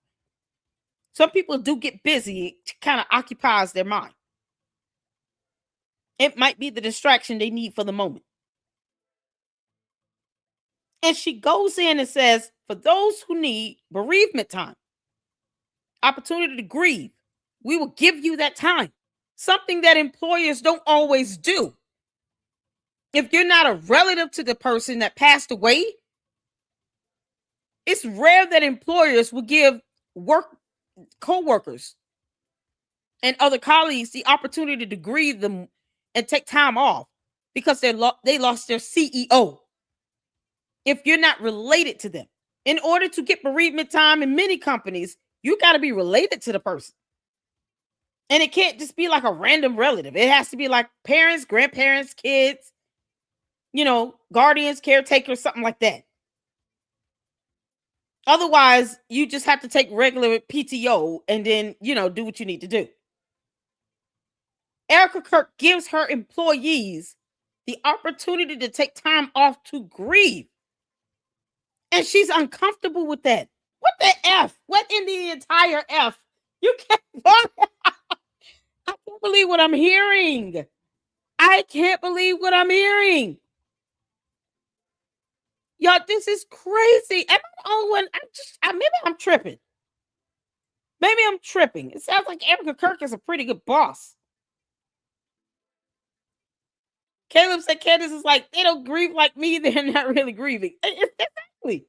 Some people do get busy. It kind of occupies their mind. It might be the distraction they need for the moment. And she goes in and says, for those who need bereavement time, opportunity to grieve, we will give you that time. Something that employers don't always do. If you're not a relative to the person that passed away, it's rare that employers will give co-workers and other colleagues the opportunity to grieve them and take time off because they lost their CEO. If you're not related to them, in order to get bereavement time in many companies, you got to be related to the person. And it can't just be like a random relative. It has to be like parents, grandparents, kids, guardians, caretakers, something like that. Otherwise, you just have to take regular PTO and then, do what you need to do. Erica Kirk gives her employees the opportunity to take time off to grieve. And she's uncomfortable with that. What the F? What in the entire F? You can't. I can't believe what I'm hearing. I can't believe what I'm hearing. Y'all, this is crazy. Am I the only one? Maybe I'm tripping. Maybe I'm tripping. It sounds like Erica Kirk is a pretty good boss. Caleb said Candace is like, they don't grieve like me. They're not really grieving. Exactly.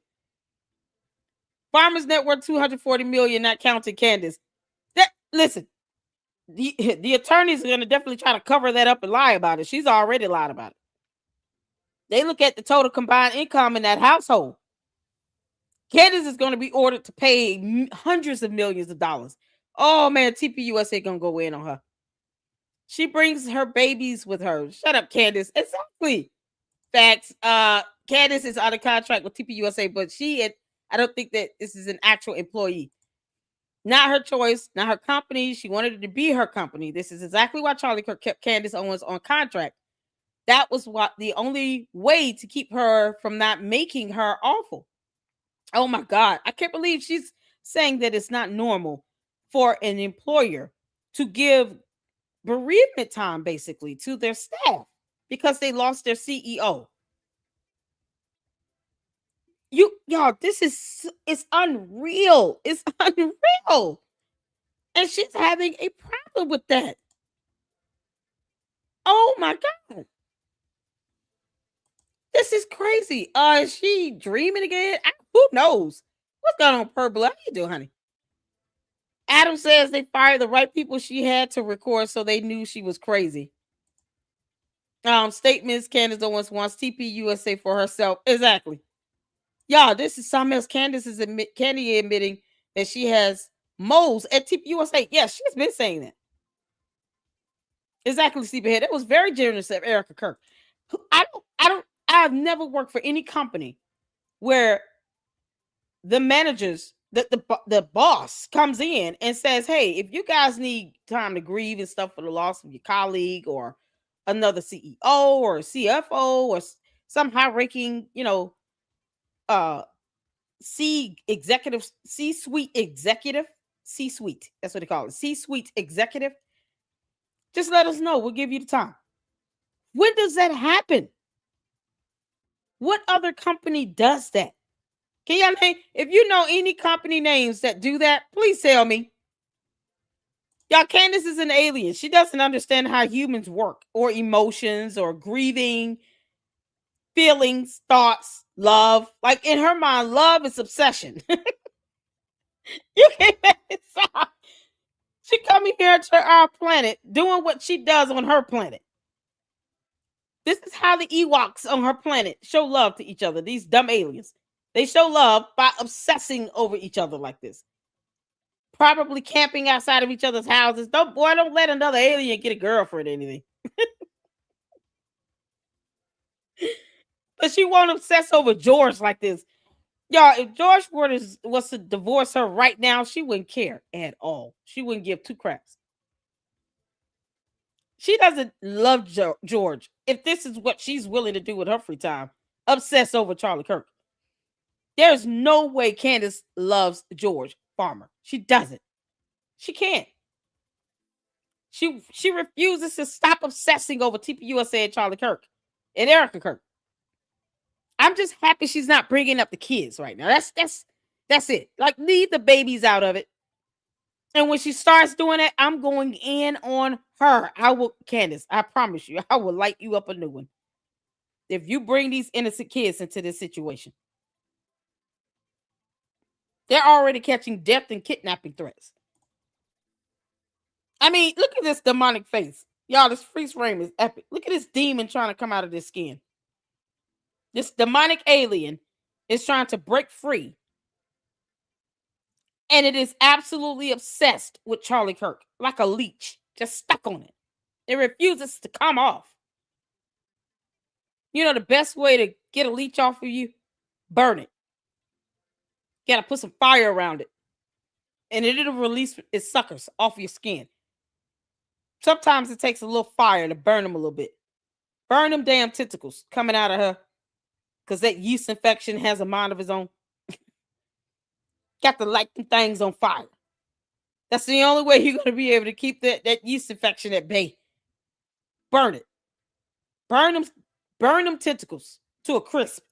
Farmers Net worth 240 million, not counting Candace. Listen, the attorneys are going to definitely try to cover that up and lie about it. She's already lied about it. They look at the total combined income in that household. Candace is going to be ordered to pay hundreds of millions of dollars. Oh, man, TPUSA going to go in on her. She brings her babies with her. Shut up, Candace. Exactly. Facts. Candace is out of contract with TPUSA, but I don't think that this is an actual employee. Not her choice, not her company. She wanted it to be her company. This is exactly why Charlie Kirk kept Candace Owens on contract. That was the only way to keep her from not making her awful. Oh my God. I can't believe she's saying that it's not normal for an employer to give bereavement time basically to their staff because they lost their CEO. Y'all, it's unreal. It's unreal. And she's having a problem with that. Oh my God. This is crazy. Is she dreaming again? Who knows? What's going on, Purple? How you doing, honey? Adam says they fired the right people she had to record, so they knew she was crazy. Statements Candace Owens wants TPUSA for herself. Exactly. Y'all, this is something else. Candace is Candy admitting that she has moles at TPUSA. Yes, she's been saying that. Exactly, Sleepyhead. That was very generous of Erica Kirk. I've never worked for any company where the managers, the boss comes in and says, hey, if you guys need time to grieve and stuff for the loss of your colleague or another CEO or CFO or some high-ranking, C-suite executive, C-suite, that's what they call it, C-suite executive, just let us know. We'll give you the time. When does that happen? What other company does that? Can y'all name, if you know any company names that do that, please tell me. Y'all, Candace is an alien. She doesn't understand how humans work or emotions or grieving, feelings, thoughts, love. Like in her mind, love is obsession. You can't make it stop. She coming here to our planet doing what she does on her planet. This is how the Ewoks on her planet show love to each other. These dumb aliens. They show love by obsessing over each other like this. Probably camping outside of each other's houses. Don't let another alien get a girlfriend or anything. But she won't obsess over George like this. Y'all, if George was to divorce her right now, she wouldn't care at all. She wouldn't give two craps. She doesn't love George. If this is what she's willing to do with her free time, obsess over Charlie Kirk. There's no way Candace loves George Farmer. She doesn't. She can't. She refuses to stop obsessing over TPUSA and Charlie Kirk and Erica Kirk. I'm just happy she's not bringing up the kids right now. That's it. Like, leave the babies out of it. And when she starts doing that, I'm going in on her. Candace, I promise you, I will light you up a new one. If you bring these innocent kids into this situation. They're already catching death and kidnapping threats. I mean, look at this demonic face. Y'all, this freeze frame is epic. Look at this demon trying to come out of this skin. This demonic alien is trying to break free. And it is absolutely obsessed with Charlie Kirk, like a leech, just stuck on it. It refuses to come off. You know the best way to get a leech off of you? Burn it. You gotta put some fire around it. And it'll release its suckers off your skin. Sometimes it takes a little fire to burn them a little bit. Burn them damn tentacles coming out of her. Because that yeast infection has a mind of its own. Got to light them things on fire. That's the only way you're going to be able to keep that yeast infection at bay. Burn it. Burn them tentacles to a crisp.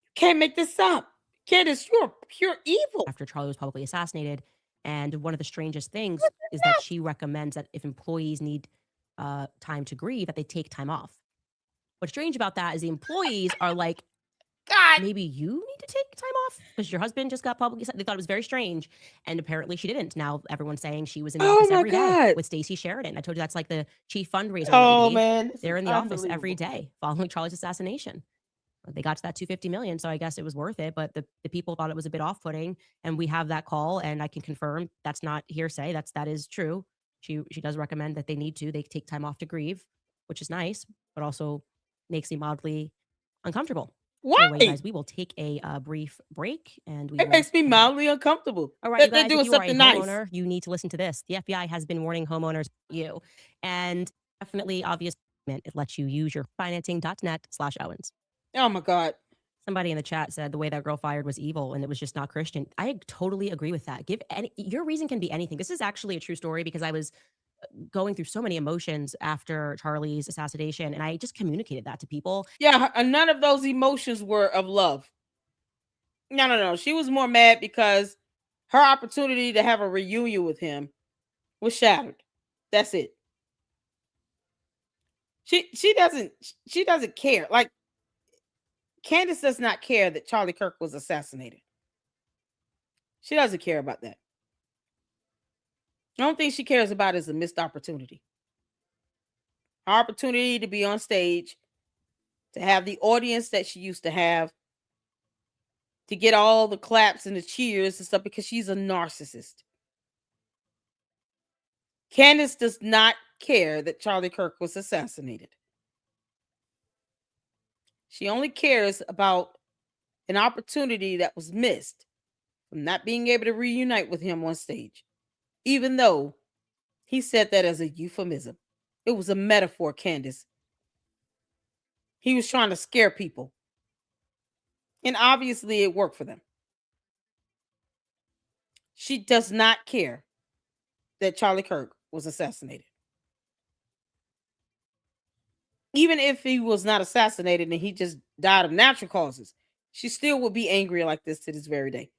You can't make this up. Candace, you're pure evil. After Charlie was publicly assassinated. And one of the strangest things is that she recommends that if employees need time to grieve, that they take time off. What's strange about that is the employees are like, God, maybe you need to take time off because your husband just got publicly. They thought it was very strange, and apparently she didn't. Now everyone's saying she was in the office every day with Stacey Sheridan. I told you that's like the chief fundraiser. Oh man, they're in the office every day following Charlie's assassination. They got to that $250 million, so I guess it was worth it. But the people thought it was a bit off-putting, and we have that call, and I can confirm that's not hearsay. That is true. She does recommend that they take time off to grieve, which is nice, but also makes me mildly uncomfortable. Why? Anyway, guys, we will take a brief break, and it makes me mildly uncomfortable. All right, they're doing something nice. Homeowner, you need to listen to this. The FBI has been warning homeowners you, and definitely obvious. It lets you use your financing.net/Owens. Oh my God. Somebody in the chat said the way that girl fired was evil and it was just not Christian. I totally agree with that. Your reason can be anything. This is actually a true story because I was going through so many emotions after Charlie's assassination, and I just communicated that to people. Yeah, none of those emotions were of love. No. She was more mad because her opportunity to have a reunion with him was shattered. That's it. She doesn't care. Like, Candace does not care that Charlie Kirk was assassinated. She doesn't care about that. The only thing she cares about is a missed opportunity. her opportunity to be on stage, to have the audience that she used to have, to get all the claps and the cheers and stuff, because she's a narcissist. Candace does not care that Charlie Kirk was assassinated. She only cares about an opportunity that was missed from not being able to reunite with him on stage, even though he said that as a euphemism. It was a metaphor, Candace. He was trying to scare people. And obviously it worked for them. She does not care that Charlie Kirk was assassinated. Even if he was not assassinated and he just died of natural causes, she still would be angry like this to this very day.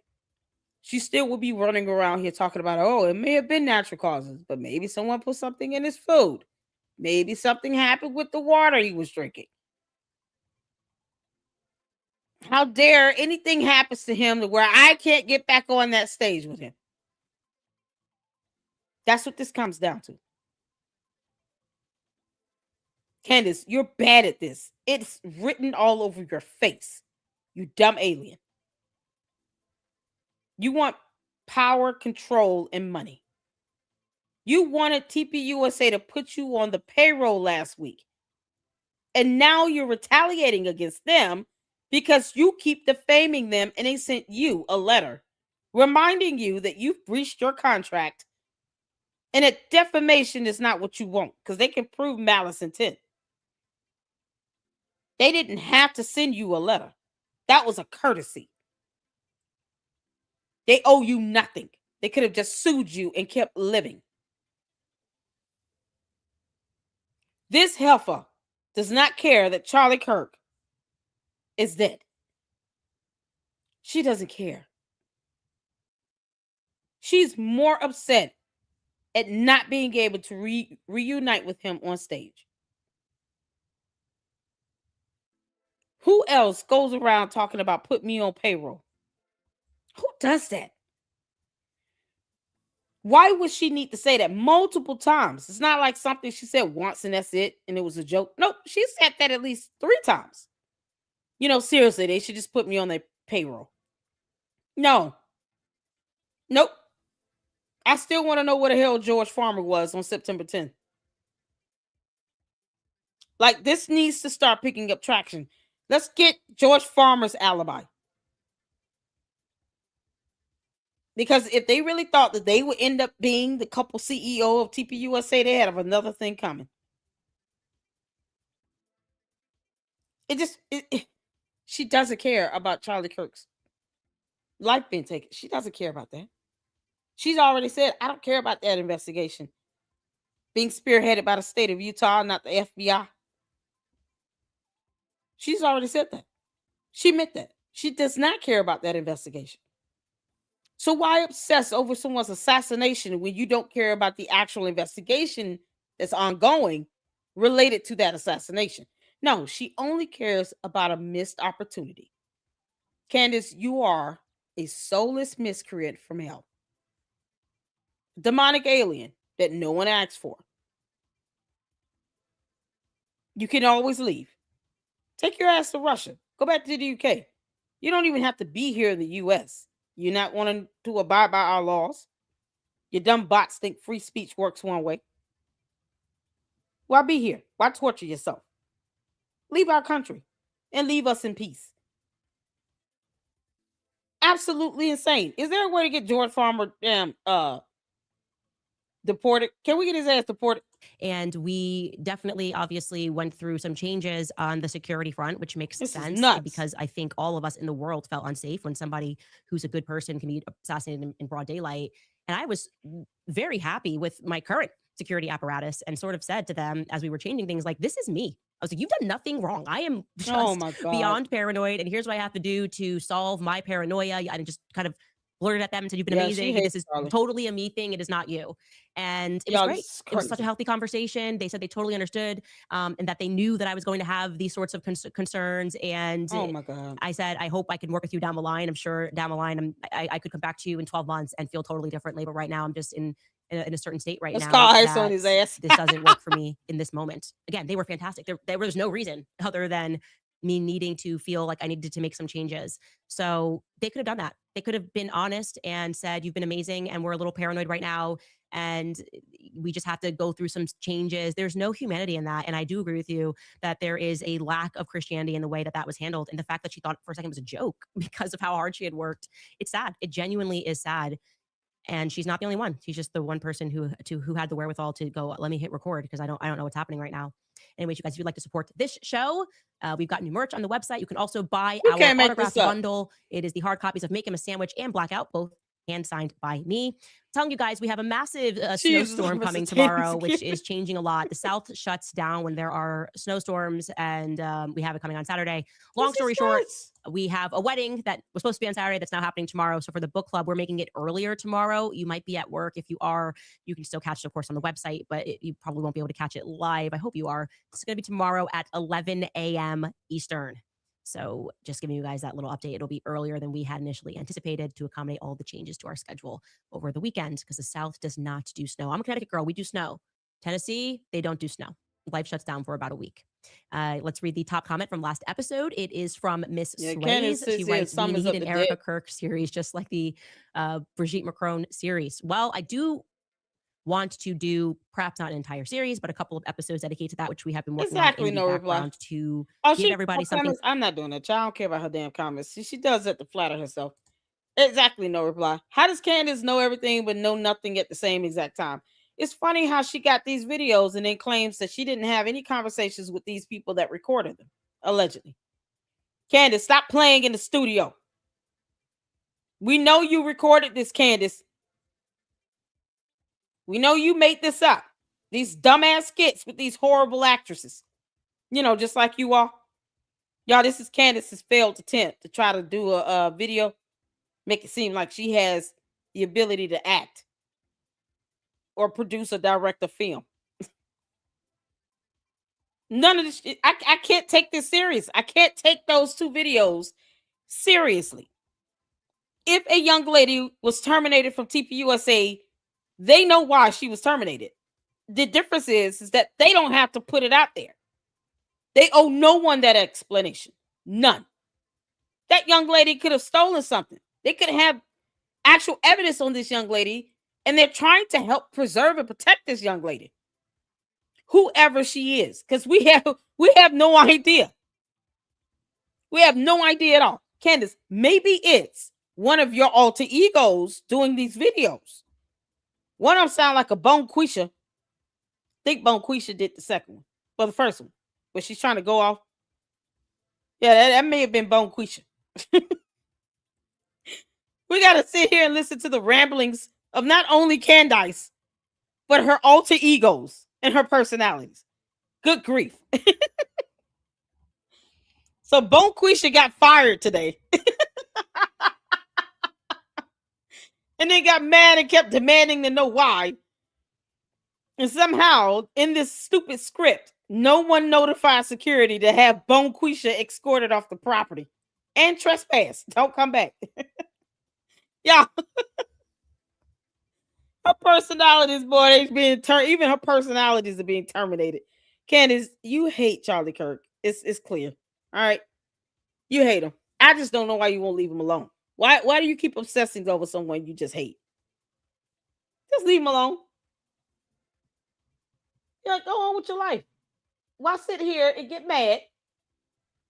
She still would be running around here talking about, oh, it may have been natural causes, but maybe someone put something in his food. Maybe something happened with the water he was drinking. How dare anything happens to him to where I can't get back on that stage with him? That's what this comes down to. Candace, you're bad at this. It's written all over your face. You dumb alien. You want power, control, and money. You wanted TPUSA to put you on the payroll last week. And now you're retaliating against them because you keep defaming them, and they sent you a letter reminding you that you've breached your contract and that defamation is not what you want, because they can prove malice intent. They didn't have to send you a letter. That was a courtesy. They owe you nothing. They could have just sued you and kept living. This heifer does not care that Charlie Kirk is dead. She doesn't care. She's more upset at not being able to reunite with him on stage. Who else goes around talking about put me on payroll? Who does that? Why would she need to say that multiple times? It's not like something she said once and that's it, and it was a joke. Nope, she said that at least 3 times. You know, seriously, they should just put me on their payroll. No. Nope. I still want to know where the hell George Farmer was on September 10th. Like, this needs to start picking up traction. Let's get George Farmer's alibi. Because if they really thought that they would end up being the couple CEO of TPUSA, they had another thing coming. She doesn't care about Charlie Kirk's life being taken. She doesn't care about that. She's already said, I don't care about that investigation being spearheaded by the state of Utah, not the FBI. She's already said that. She meant that. She does not care about that investigation. So why obsess over someone's assassination when you don't care about the actual investigation that's ongoing related to that assassination? No, she only cares about a missed opportunity. Candace, you are a soulless miscreant from hell. Demonic alien that no one asked for. You can always leave. Take your ass to Russia. Go back to the UK. You don't even have to be here in the US. You're not wanting to abide by our laws. Your dumb bots think free speech works one way. Why be here? Why torture yourself? Leave our country and leave us in peace. Absolutely insane. Is there a way to get George Farmer deported? Can we get his ass deported? And we definitely, obviously, went through some changes on the security front, which makes sense because I think all of us in the world felt unsafe when somebody who's a good person can be assassinated in broad daylight. And I was very happy with my current security apparatus and sort of said to them as we were changing things, like, this is me. I was like, you've done nothing wrong. I am just beyond paranoid. And here's what I have to do to solve my paranoia. And just kind of blurted at them and said, you've been amazing. This is totally a me thing. It is not you. And it was great. It was such a healthy conversation. They said they totally understood and that they knew that I was going to have these sorts of concerns. And I said, I hope I can work with you down the line. I'm sure down the line, I could come back to you in 12 months and feel totally differently. But right now I'm just in in a certain state right Let's now call ice on his that ass. this doesn't work for me in this moment. Again, they were fantastic. There was no reason other than me needing to feel like I needed to make some changes. So they could have done that. They could have been honest and said, you've been amazing and we're a little paranoid right now. And we just have to go through some changes. There's no humanity in that. And I do agree with you that there is a lack of Christianity in the way that that was handled. And the fact that she thought for a second it was a joke because of how hard she had worked. It's sad. It genuinely is sad. And she's not the only one. She's just the one person who had the wherewithal to go, let me hit record because I don't know what's happening right now. Anyways, you guys, if you'd like to support this show, we've got new merch on the website. You can also buy our autographed bundle. It is the hard copies of Make Him a Sandwich and Blackout, both hand signed by me. Telling you guys, we have a massive snowstorm coming tomorrow, which is changing a lot. The South shuts down when there are snowstorms, and we have it coming on Saturday. Long story short, we have a wedding that was supposed to be on Saturday that's now happening tomorrow. So for the book club, we're making it earlier tomorrow. You might be at work. If you are, you can still catch it, of course, on the website, but you probably won't be able to catch it live. I hope you are. It's going to be tomorrow at 11 a.m. Eastern. So just giving you guys that little update. It'll be earlier than we had initially anticipated to accommodate all the changes to our schedule over the weekend because the South does not do snow. I'm a Connecticut girl. We do snow. Tennessee, they don't do snow. Life shuts down for about a week. Let's read the top comment from last episode. It is from Miss Sways. She writes, we need an Erica Kirk series just like the Brigitte Macron series. Well, I do want to do perhaps not an entire series, but a couple of episodes dedicated to that, which we have been working on in the background to give everybody something. I'm not doing that. I don't care about her damn comments. She does that to flatter herself. Exactly, no reply. How does Candace know everything but know nothing at the same exact time? It's funny how she got these videos and then claims that she didn't have any conversations with these people that recorded them, allegedly. Candace, stop playing in the studio. We know you recorded this, Candace. We know you made this up. These dumbass skits with these horrible actresses. You know, just like you are. Y'all, this is Candace's failed attempt to try to do a video. Make it seem like she has the ability to act. Or produce or direct a film. None of this shit. I can't take this serious. I can't take those two videos seriously. If a young lady was terminated from TPUSA, they know why she was terminated. The difference is that they don't have to put it out there. They owe no one that explanation. None. That young lady could have stolen something. They could have actual evidence on this young lady, and they're trying to help preserve and protect this young lady, whoever she is, because we have no idea. We have no idea at all. Candace, maybe it's one of your alter egos doing these videos. One of them sound like a Bonquisha. I think Bonquisha did the second one. Well, the first one. But she's trying to go off. Yeah, that may have been Bonquisha. We got to sit here and listen to the ramblings of not only Candace, but her alter egos and her personalities. Good grief. So Bonquisha got fired today. And then got mad and kept demanding to know why. And somehow, in this stupid script, no one notified security to have Bonquisha escorted off the property. And trespass. Don't come back. Yeah. Her personalities, boy, they're being even her personalities are being terminated. Candace, you hate Charlie Kirk. It's clear. All right. You hate him. I just don't know why you won't leave him alone. Why do you keep obsessing over someone you just hate? Just leave him alone. Yeah, go on with your life. Why sit here and get mad?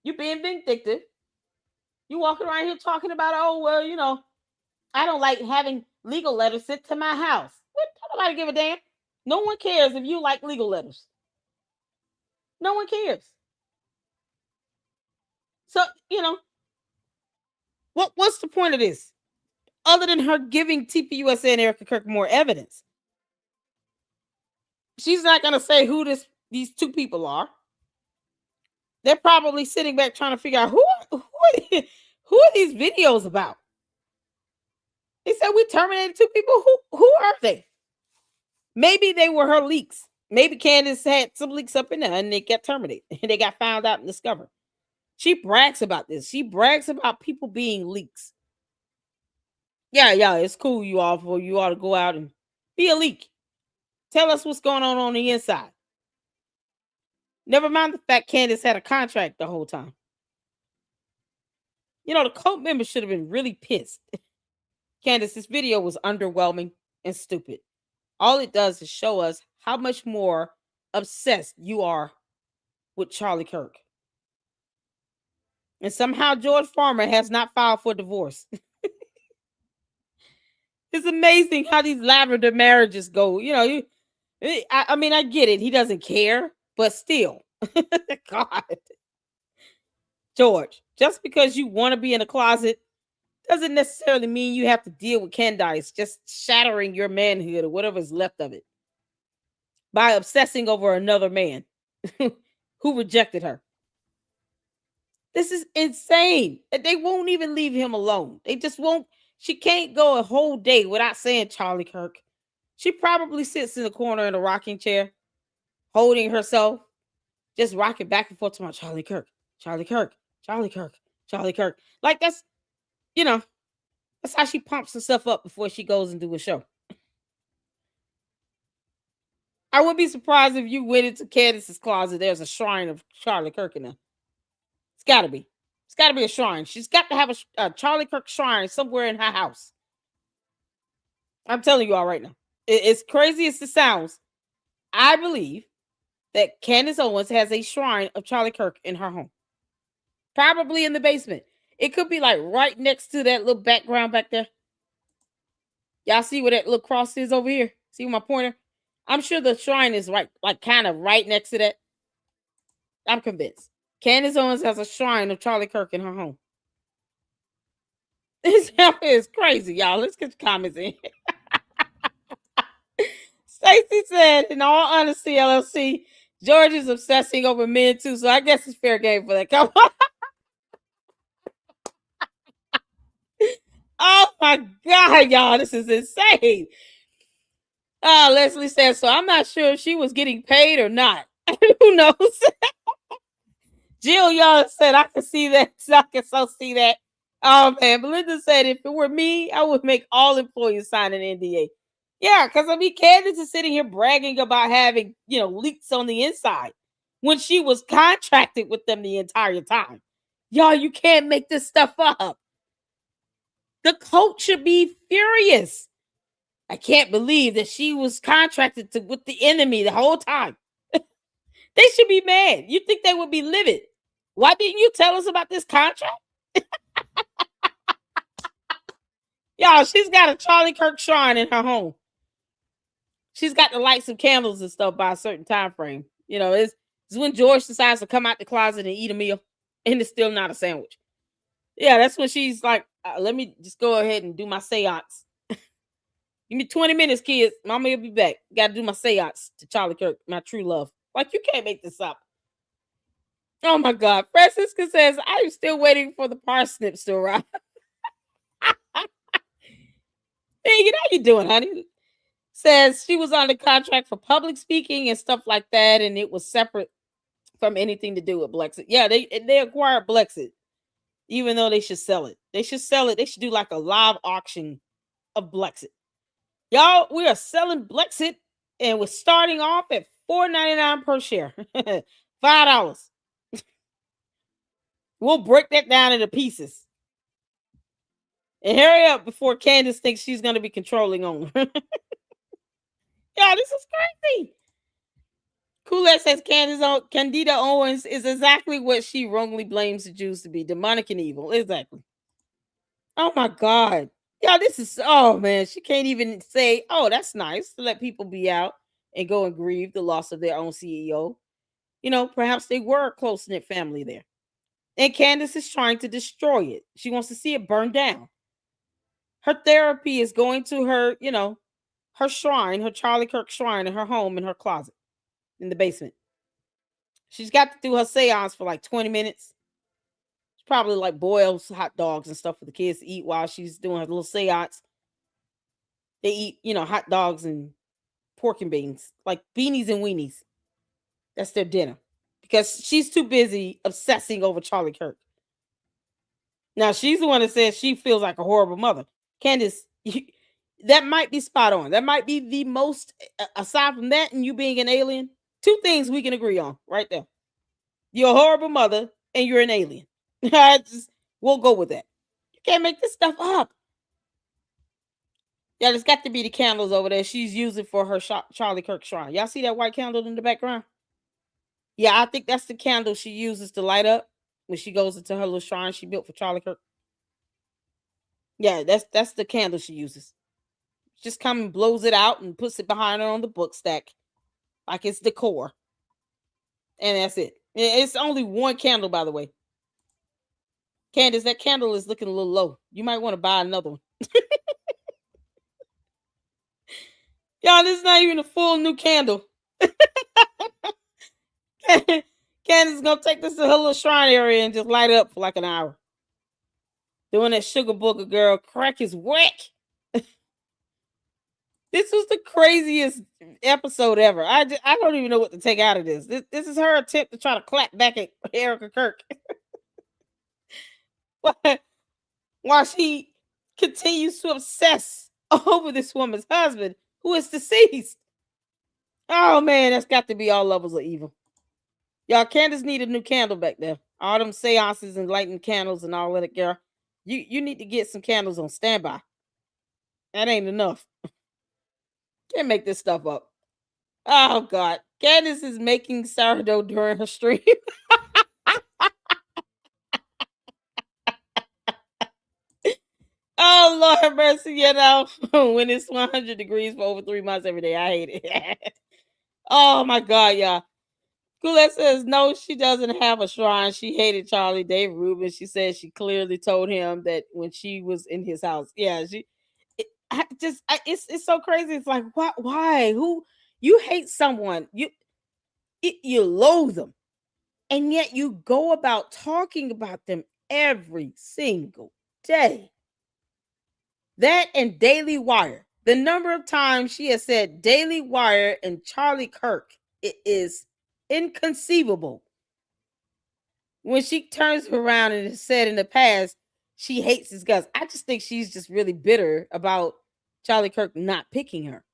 You being vindictive. You walking around here talking about, oh, well, you know, I don't like having legal letters sent to my house. What? Nobody give a damn. No one cares if you like legal letters. No one cares. So, you know, what's the point of this? Other than her giving TPUSA and Erica Kirk more evidence. She's not going to say who these two people are. They're probably sitting back trying to figure out who are these videos about? They said we terminated two people. Who are they? Maybe they were her leaks. Maybe Candace had some leaks up in there and they got terminated. And they got found out and discovered. She brags about this. She brags about people being leaks. Yeah, it's cool, you all to go out and Be a leak. Tell us what's going on the inside. Never mind the fact Candace had a contract the whole time. You know, the cult members should have been really pissed. Candace, this video was underwhelming and stupid. All it does is show us how much more obsessed you are with Charlie Kirk. And somehow George Farmer has not filed for divorce. It's amazing how these lavender marriages go. You know, I mean, I get it. He doesn't care, but still. God. George, just because you want to be in a closet doesn't necessarily mean you have to deal with Candace just shattering your manhood or whatever's left of it by obsessing over another man who rejected her. This is insane. They won't even leave him alone. They just won't. She can't go a whole day without saying Charlie Kirk. She probably sits in the corner in a rocking chair, holding herself, just rocking back and forth to my Charlie Kirk, Charlie Kirk, Charlie Kirk, Charlie Kirk. Like that's, you know, that's how she pumps herself up before she goes and do a show. I wouldn't be surprised if you went into Candace's closet. There's a shrine of Charlie Kirk in there. It's got to be. It's got to be a shrine. She's got to have a Charlie Kirk shrine somewhere in her house. I'm telling you all right now. It's crazy as it sounds. I believe that Candace Owens has a shrine of Charlie Kirk in her home. Probably in the basement. It could be like right next to that little background back there. Y'all see where that little cross is over here? See my pointer? I'm sure the shrine is right, like kind of right next to that. I'm convinced. Candace Owens has a shrine of Charlie Kirk in her home. This is crazy, y'all. Let's get the comments in. Stacy said, in all honesty, LLC, George is obsessing over men too, so I guess it's fair game for that. Come on. Oh my God, y'all, this is insane. Leslie says, so I'm not sure if she was getting paid or not. Who knows? Jill Young said, I can see that. I can so see that. Oh man, Belinda said, if it were me, I would make all employees sign an NDA. Yeah, because I mean, Candace is sitting here bragging about having, leaks on the inside when she was contracted with them the entire time. Y'all, you can't make this stuff up. The coach should be furious. I can't believe that she was contracted with the enemy the whole time. They should be mad. You think they would be livid? Why didn't you tell us about this contract? Y'all, she's got a Charlie Kirk shrine in her home. She's got to light some candles and stuff by a certain time frame. It's when George decides to come out the closet and eat a meal, and it's still not a sandwich. Yeah, that's when she's like, let me just go ahead and do my seance. Give me 20 minutes, kids. Mama will be back. Got to do my seance to Charlie Kirk, my true love. Like, you can't make this up. Oh, my God. Francisca says, I'm still waiting for the parsnips to arrive. Hey, how you doing, honey? Says she was on the contract for public speaking and stuff like that, and it was separate from anything to do with Blexit. Yeah, they acquired Blexit, even though they should sell it. They should sell it. They should do like a live auction of Blexit. Y'all, we are selling Blexit, and we're starting off at $4.99 per share. $5. We'll break that down into pieces. And hurry up before Candace thinks she's going to be controlling on her. Yeah, this is crazy. Kool-Aid says Candida Owens is exactly what she wrongly blames the Jews to be, demonic and evil. Exactly. Oh, my God. Yeah, this is, oh, man. She can't even say, oh, that's nice to let people be out and go and grieve the loss of their own CEO. Perhaps they were a close-knit family there. And Candace is trying to destroy it. She wants to see it burn down. Her therapy is going to her, her shrine, her Charlie Kirk shrine in her home, in her closet, in the basement. She's got to do her seance for like 20 minutes. She probably like boils hot dogs and stuff for the kids to eat while she's doing her little seance. They eat, hot dogs and pork and beans, like beanies and weenies. That's their dinner because she's too busy obsessing over Charlie Kirk. Now, she's the one that says she feels like a horrible mother. Candace, that might be spot on. That might be the most, aside from that and you being an alien, two things we can agree on right there. You're a horrible mother and you're an alien. We'll go with that. You can't make this stuff up. Yeah, there's got to be the candles over there she's using for her Charlie Kirk shrine. Y'all see that white candle in the background? Yeah, I think that's the candle she uses to light up when she goes into her little shrine she built for Charlie Kirk. Yeah, that's the candle she uses. Just come and blows it out and puts it behind her on the book stack like it's decor. And that's it. It's only one candle, by the way. Candace, that candle is looking a little low. You might want to buy another one. Y'all, this is not even a full new candle. Candace is going to take this to her little shrine area and just light it up for like an hour. Doing that sugar booger girl. Crack is whack. This was the craziest episode ever. I don't even know what to take out of this. This is her attempt to try to clap back at Erica Kirk. While she continues to obsess over this woman's husband who is deceased. Oh man, that's got to be all levels of evil. Y'all, Candace need a new candle back there. All them seances and lighting candles and all that, girl. You need to get some candles on standby. That ain't enough. Can't make this stuff up. Oh God. Candace is making sourdough during her stream. Oh Lord have mercy, you know, when it's 100 degrees for over 3 months every day. I hate it. Oh my God, y'all. Colette says no, she doesn't have a shrine. She hated Charlie Dave Rubin. She said she clearly told him that when she was in his house. Yeah, it's so crazy. It's like, why? Who? You hate someone, you loathe them, and yet you go about talking about them every single day. That and Daily Wire. The number of times she has said Daily Wire and Charlie Kirk, it is inconceivable. When she turns around and has said in the past she hates his guts, I just think she's just really bitter about Charlie Kirk not picking her.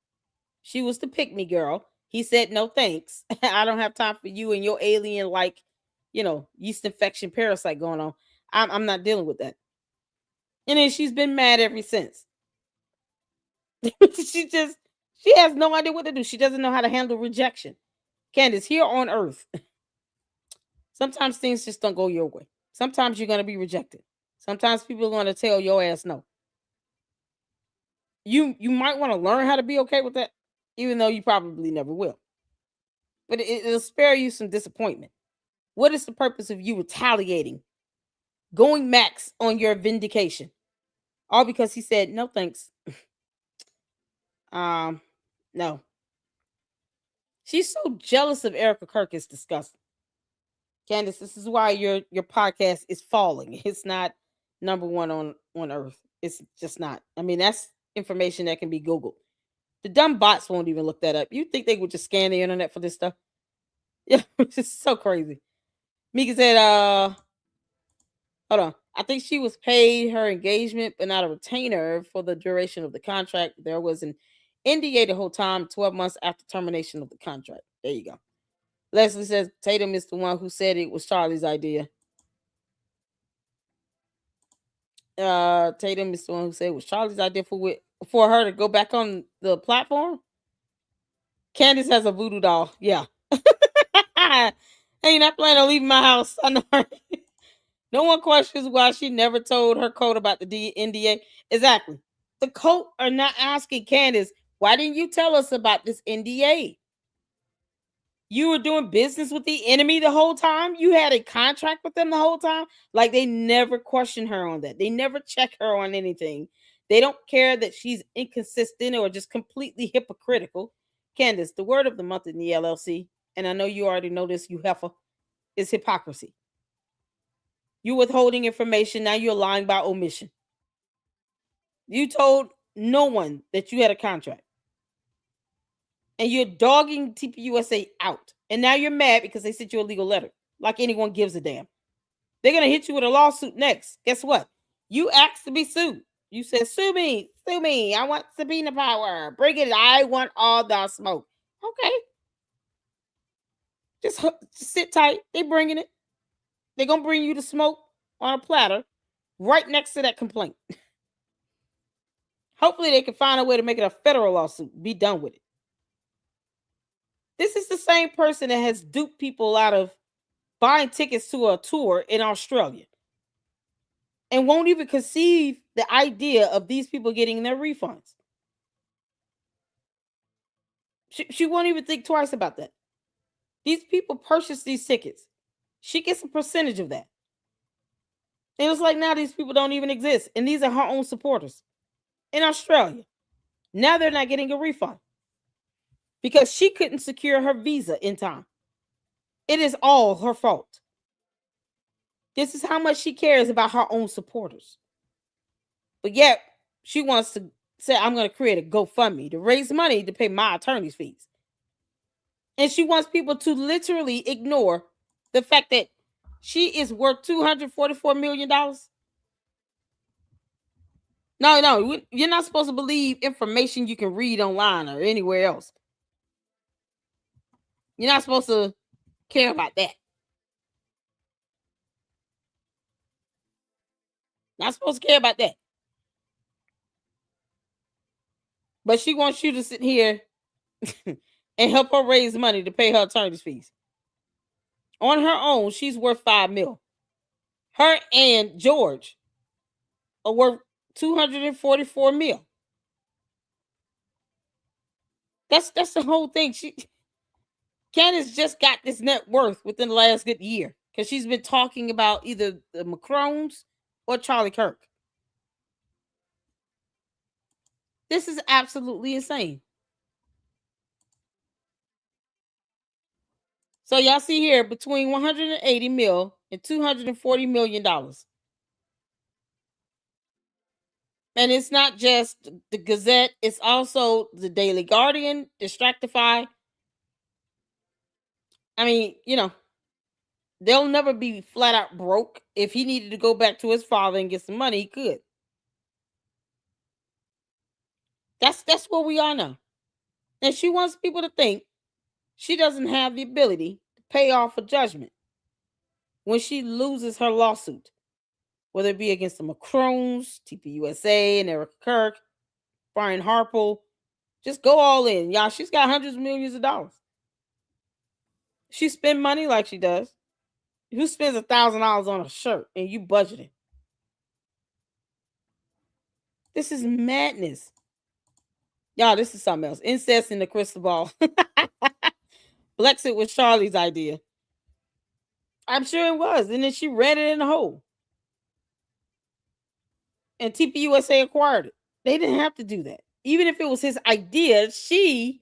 She was the pick me girl. He said no thanks. I don't have time for you and your alien like, yeast infection parasite going on. I'm not dealing with that. And then she's been mad ever since. she has no idea what to do. She doesn't know how to handle rejection. Candace, here on earth, sometimes things just don't go your way. Sometimes you're going to be rejected. Sometimes people are going to tell your ass no. You might want to learn how to be okay with that, even though you probably never will. But it'll spare you some disappointment. What is the purpose of you retaliating, going max on your vindication? All because he said, no, thanks. No. She's so jealous of Erica Kirk, it's disgusting. Candace, this is why your podcast is falling. It's not number one on earth. It's just not. I mean, that's information that can be Googled. The dumb bots won't even look that up. You think they would just scan the internet for this stuff? Yeah, it's just so crazy. Mika said, hold on. I think she was paid her engagement, but not a retainer for the duration of the contract. There was an NDA the whole time, 12 months after termination of the contract. There you go. Leslie says Tatum is the one who said it was Charlie's idea. Tatum is the one who said it was Charlie's idea for her to go back on the platform. Candace has a voodoo doll. Yeah. Hey, you're not planning on leaving my house. I know. No one questions why she never told her code about the NDA. Exactly. The code are not asking Candace, why didn't you tell us about this NDA? You were doing business with the enemy the whole time? You had a contract with them the whole time? Like, they never question her on that. They never check her on anything. They don't care that she's inconsistent or just completely hypocritical. Candace, the word of the month in the LLC, and I know you already know this, you heifer, is hypocrisy. You're withholding information. Now you're lying by omission. You told no one that you had a contract. And you're dogging TPUSA out. And now you're mad because they sent you a legal letter. Like anyone gives a damn. They're going to hit you with a lawsuit next. Guess what? You asked to be sued. You said, sue me Sue me. I want subpoena power. Bring it. I want all the smoke. Okay. Just sit tight. They bringing it. They're going to bring you the smoke on a platter right next to that complaint. Hopefully they can find a way to make it a federal lawsuit. Be done with it. This is the same person that has duped people out of buying tickets to a tour in Australia and won't even conceive the idea of these people getting their refunds. She won't even think twice about that. These people purchase these tickets. She gets a percentage of that. And it's like now these people don't even exist. And these are her own supporters in Australia. Now they're not getting a refund because she couldn't secure her visa in time. It is all her fault. This is how much she cares about her own supporters. But yet, she wants to say, I'm going to create a GoFundMe to raise money to pay my attorney's fees. And she wants people to literally ignore the fact that she is worth $244 million. No, you're not supposed to believe information you can read online or anywhere else. You're not supposed to care about that. Not supposed to care about that. But she wants you to sit here and help her raise money to pay her attorney's fees. On her own, she's worth $5 million. Her and George are worth $244 million. That's the whole thing. Candace just got this net worth within the last good year because she's been talking about either the Macrones or Charlie Kirk. This is absolutely insane. So y'all see here between $180 million and $240 million. And it's not just the Gazette, it's also the Daily Guardian, Distractify. I mean, they'll never be flat out broke. If he needed to go back to his father and get some money, he could. That's where we are now. And she wants people to think she doesn't have the ability to pay off a judgment when she loses her lawsuit, whether it be against the Macrones, TPUSA, and Erica Kirk, Brian Harple. Just go all in, y'all. She's got hundreds of millions of dollars. She spend money like she does. Who spends $1,000 on a shirt and you budgeting? This is madness. Y'all, this is something else. Incest in the crystal ball. Blexit was Charlie's idea. I'm sure it was. And then she ran it in the hole. And TPUSA acquired it. They didn't have to do that. Even if it was his idea, she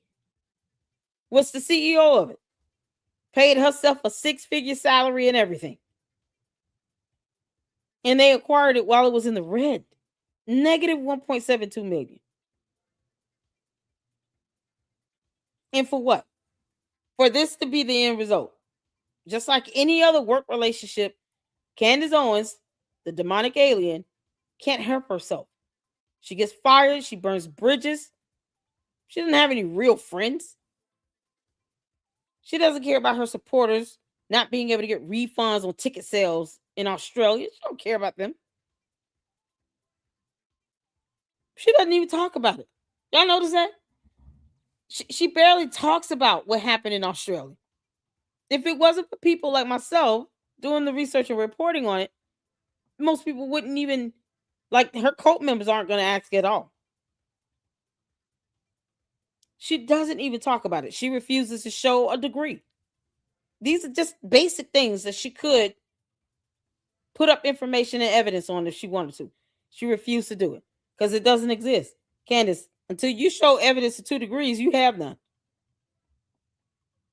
was the CEO of it. Paid herself a 6-figure salary and everything. And they acquired it while it was in the red. Negative $1.72 million. And for what? For this to be the end result. Just like any other work relationship, Candace Owens, the demonic alien, can't help herself. She gets fired. She burns bridges. She doesn't have any real friends. She doesn't care about her supporters not being able to get refunds on ticket sales in Australia. She don't care about them. She doesn't even talk about it. Y'all notice that? She barely talks about what happened in Australia. If it wasn't for people like myself doing the research and reporting on it, most people wouldn't even, like, her cult members aren't going to ask at all. She doesn't even talk about it. She refuses to show a degree. These are just basic things that she could put up information and evidence on if she wanted to. She refused to do it because it doesn't exist. Candace, until you show evidence of 2 degrees, you have none.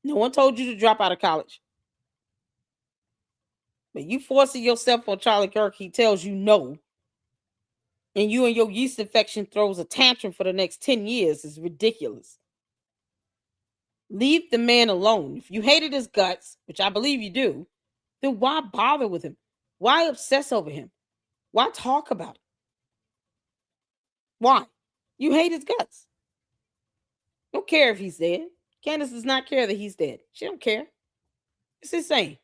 No one told you to drop out of college. But you forcing yourself on Charlie Kirk, he tells you no. And you and your yeast infection throws a tantrum for the next 10 years is ridiculous. Leave the man alone. If you hated his guts, which I believe you do, then why bother with him? Why obsess over him? Why talk about it? Why? You hate his guts. Don't care if he's dead. Candace does not care that he's dead. She don't care. It's insane.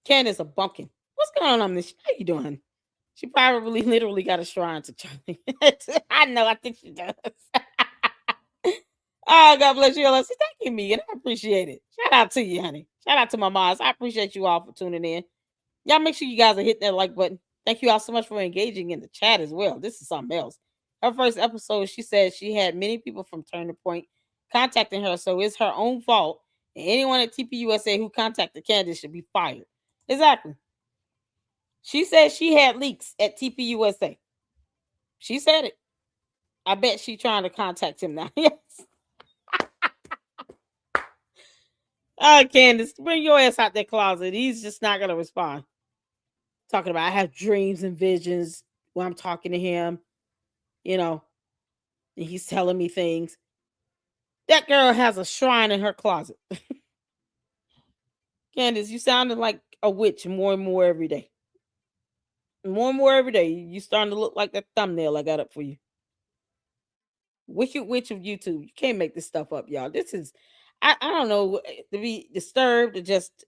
Candace a bumpkin. What's going on, Miss? How you doing? She probably literally got a shrine to Charlie. I know. I think she does. Oh, God bless you, Alyssa. Thank you, Megan. I appreciate it. Shout out to you, honey. Shout out to my moms. I appreciate you all for tuning in. Y'all make sure you guys are hitting that like button. Thank you all so much for engaging in the chat as well. This is something else. Her first episode, she said she had many people from Turning Point contacting her, so it's her own fault. And anyone at TPUSA who contacted Candace should be fired. Exactly. She said she had leaks at TPUSA. She said it. I bet she's trying to contact him now. Yes. Candace, bring your ass out that closet. He's just not going to respond. Talking about, I have dreams and visions when I'm talking to him, and he's telling me things. That girl has a shrine in her closet. Candace, you sounded like a witch more and more every day. More and more every day. You starting to look like that thumbnail I got up for you. Wicked Witch of YouTube. You can't make this stuff up, y'all. This is, I don't know, to be disturbed or just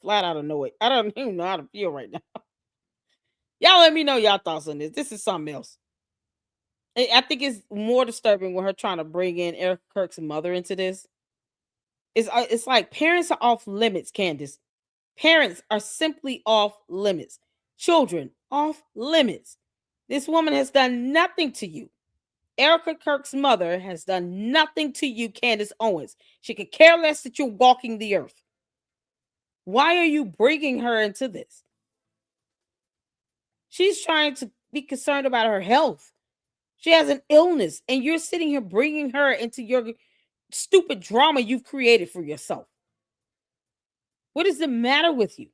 flat out annoyed. I don't even know how to feel right now. Y'all let me know y'all thoughts on this. This is something else. I think it's more disturbing when her trying to bring in Eric Kirk's mother into this. It's like parents are off limits, Candace. Parents are simply off limits. Children off limits. This woman has done nothing to you. Erica Kirk's mother has done nothing to you, Candace Owens. She could care less that you're walking the earth. Why are you bringing her into this? She's trying to be concerned about her health. She has an illness, and you're sitting here bringing her into your stupid drama you've created for yourself. What is the matter with you?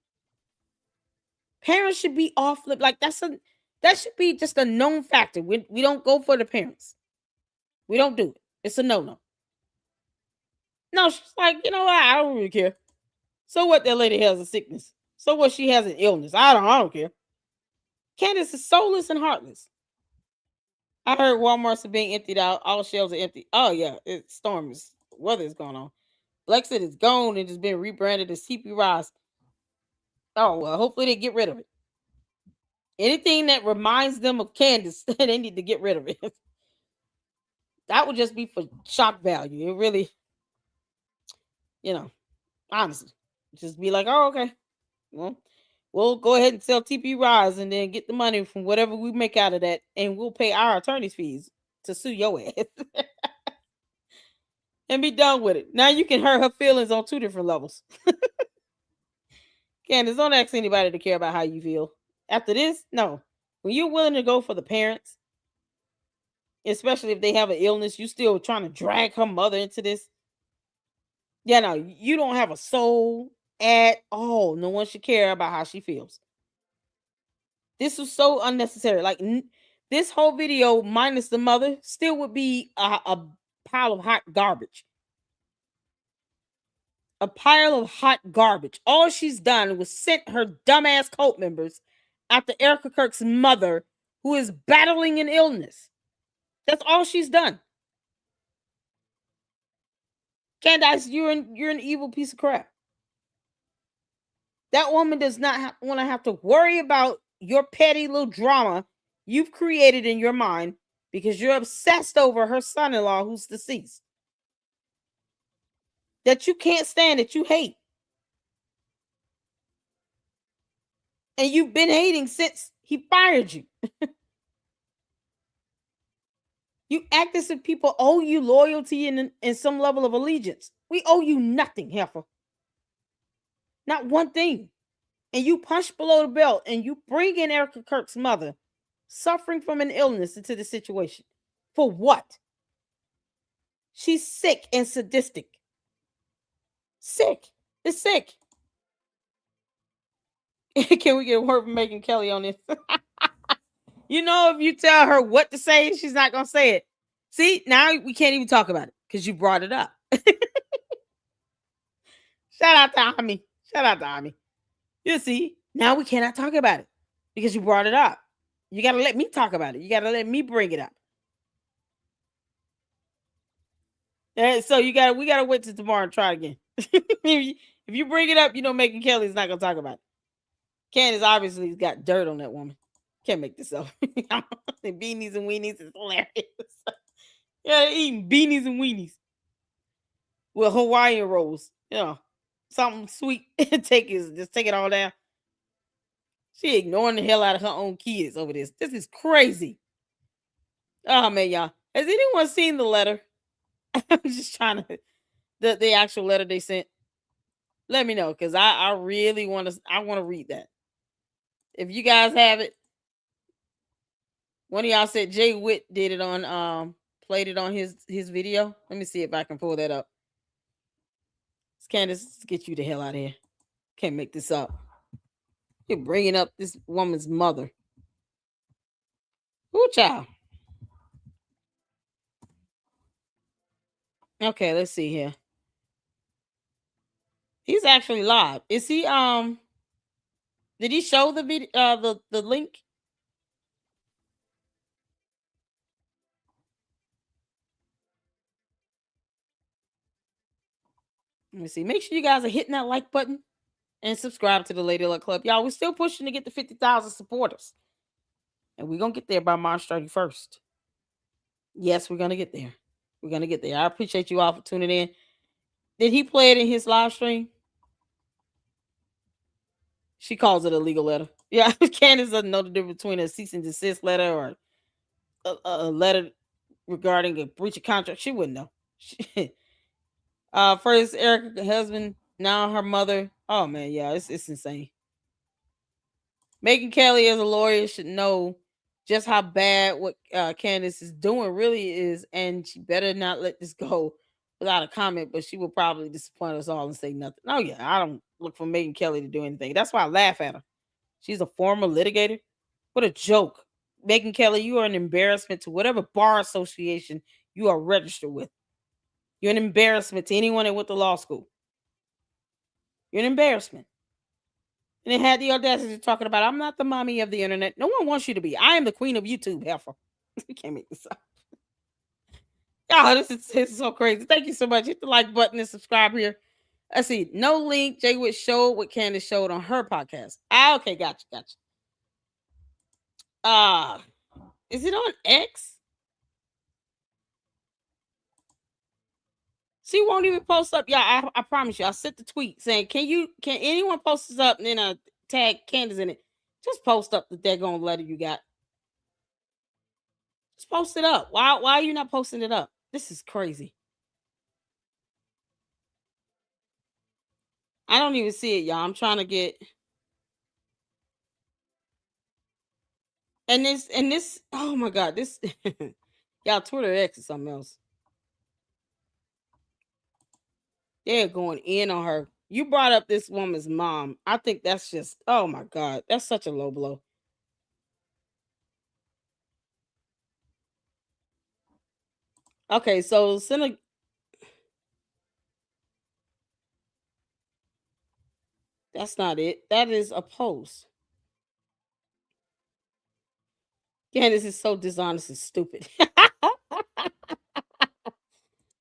Parents should be off limits. Like that should be just a known factor. We don't go for the parents. We don't do it. It's a no. No, she's like, you know what? I don't really care. So what? That lady has a sickness. So what? She has an illness. I don't care. Candace is soulless and heartless. I heard Walmart's are being emptied out. All shelves are empty. Oh yeah, it's storms. Weather is going on. Lexit is gone and it's been rebranded as TP Rise. Oh well, hopefully they get rid of it. Anything that reminds them of Candace, they need to get rid of it. That would just be for shock value. It really, honestly, just be like, oh, okay. Well, we'll go ahead and sell TP Rise and then get the money from whatever we make out of that, and we'll pay our attorney's fees to sue your ass. And be done with it. Now you can hurt her feelings on two different levels. Candace, don't ask anybody to care about how you feel. After this, no. When you're willing to go for the parents, especially if they have an illness, you still trying to drag her mother into this. Yeah, no, you don't have a soul at all. No one should care about how she feels. This was so unnecessary. Like this whole video minus the mother still would be a pile of hot garbage. A pile of hot garbage. All she's done was sent her dumbass cult members after Erica Kirk's mother, who is battling an illness. That's all she's done. Candace, you're an evil piece of crap. That woman does not want to have to worry about your petty little drama you've created in your mind because you're obsessed over her son-in-law who's deceased. That you can't stand, that you hate. And you've been hating since he fired you. You act as if people owe you loyalty and some level of allegiance. We owe you nothing, heifer. Not one thing. And you punch below the belt and you bring in Erica Kirk's mother suffering from an illness into the situation. For what? She's sick and sadistic. Sick. It's sick. Can we get a word from Megan Kelly on this? If you tell her what to say, she's not going to say it. See, now we can't even talk about it because you brought it up. Shout out to Ami. Shout out to Ami. You see, now we cannot talk about it because you brought it up. You got to let me talk about it. You got to let me bring it up. So we gotta wait till tomorrow and try again. If you bring it up, Megan Kelly's not gonna talk about it. Candace obviously got dirt on that woman. Can't make this up. Beanies and weenies is hilarious. Yeah, eating beanies and weenies with Hawaiian rolls. Something sweet. Take it all down. She ignoring the hell out of her own kids over this. This is crazy. Oh man, y'all. Has anyone seen the letter? I'm just trying to the actual letter they sent. Let me know, because I really want to read that. If you guys have it. One of y'all said Jay Witt did it on played it on his video. Let me see if I can pull that up. Candace, let's get you the hell out of here. Can't make this up. You're bringing up this woman's mother. Ooh, child. Okay, let's see here. He's actually live. Is he did he show the video the link? Let me see. Make sure you guys are hitting that like button and subscribe to the Lady Luck Club. Y'all, we're still pushing to get to 50,000 supporters. And we're going to get there by March 31st. Yes, we're going to get there. We're going to get there. I appreciate you all for tuning in. Did he play it in his live stream? She calls it a legal letter. Yeah, Candace doesn't know the difference between a cease and desist letter or a letter regarding a breach of contract. She wouldn't know. First Erica's husband, now her mother. Oh man, yeah, it's insane. Megan Kelly as a lawyer should know just how bad what Candace is doing really is, and she better not let this go without a comment, but she will probably disappoint us all and say nothing. Oh yeah, I don't look for Megan Kelly to do anything. That's why I laugh at her. She's a former litigator. What a joke. Megan Kelly, you are an embarrassment to whatever bar association you are registered with. You're an embarrassment to anyone that went to law school. You're an embarrassment. And it had the audacity of talking about, I'm not the mommy of the internet. No one wants you to be. I am the queen of YouTube, heifer. You can't make this up. Oh, this is so crazy. Thank you so much. Hit the like button and subscribe here. Let's see. No link. Jay Witt showed what Candace showed on her podcast. Okay, gotcha. Is it on X? She won't even post up. Yeah, I promise you. I sent the tweet saying, can anyone post this up and then tag Candace in it? Just post up the daggone letter you got. Just post it up. Why are you not posting it up? This is crazy. I don't even see it, y'all. I'm trying to get. And this, oh my God, this, y'all, Twitter X is something else. They're going in on her. You brought up this woman's mom. I think that's just, oh my God, that's such a low blow. Okay, so that's not it. That is a post. Candace is so dishonest and stupid.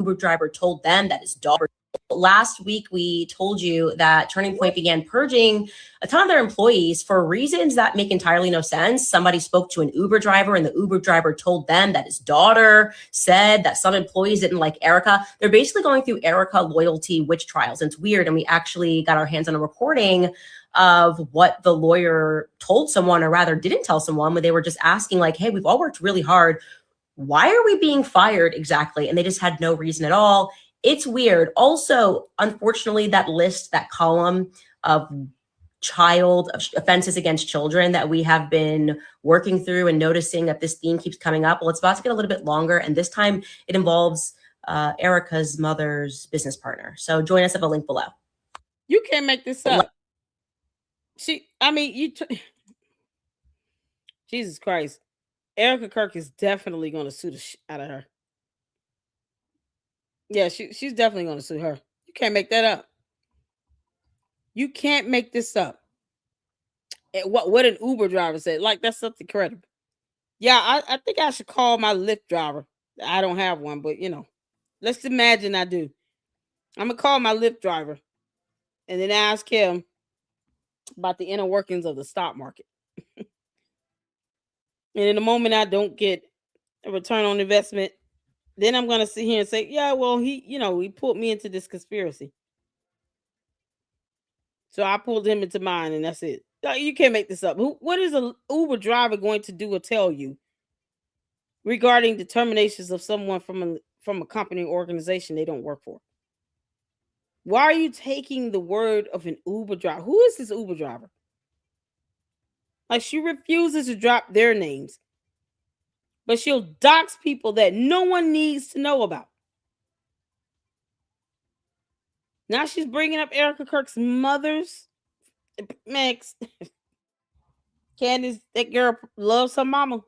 Uber driver told them that his daughter. Last week, we told you that Turning Point began purging a ton of their employees for reasons that make entirely no sense. Somebody spoke to an Uber driver, and the Uber driver told them that his daughter said that some employees didn't like Erica. They're basically going through Erica loyalty witch trials. And it's weird. And we actually got our hands on a recording of what the lawyer told someone, or rather didn't tell someone, when they were just asking, like, hey, we've all worked really hard. Why are we being fired exactly? And they just had no reason at all. It's weird. Also, unfortunately, that column of child offenses against children that we have been working through and noticing that this theme keeps coming up. Well, it's about to get a little bit longer. And this time it involves Erica's mother's business partner. So join us at the link below. You can't make this up. Jesus Christ. Erica Kirk is definitely going to sue the shit out of her. Yeah, she's definitely going to sue her. You can't make that up. You can't make this up. What an Uber driver said. Like, that's something credible. Yeah, I think I should call my Lyft driver. I don't have one, but Let's imagine I do. I'm gonna call my Lyft driver and then ask him about the inner workings of the stock market. And in the moment I don't get a return on investment, then I'm gonna sit here and say, yeah, well, he pulled me into this conspiracy. So I pulled him into mine, and that's it. Like, you can't make this up. What is an Uber driver going to do or tell you regarding determinations of someone from a company or organization they don't work for? Why are you taking the word of an Uber driver? Who is this Uber driver? Like, she refuses to drop their names, but she'll dox people that no one needs to know about. Now she's bringing up Erica Kirk's mother's. Max, Candace, that girl loves her mama.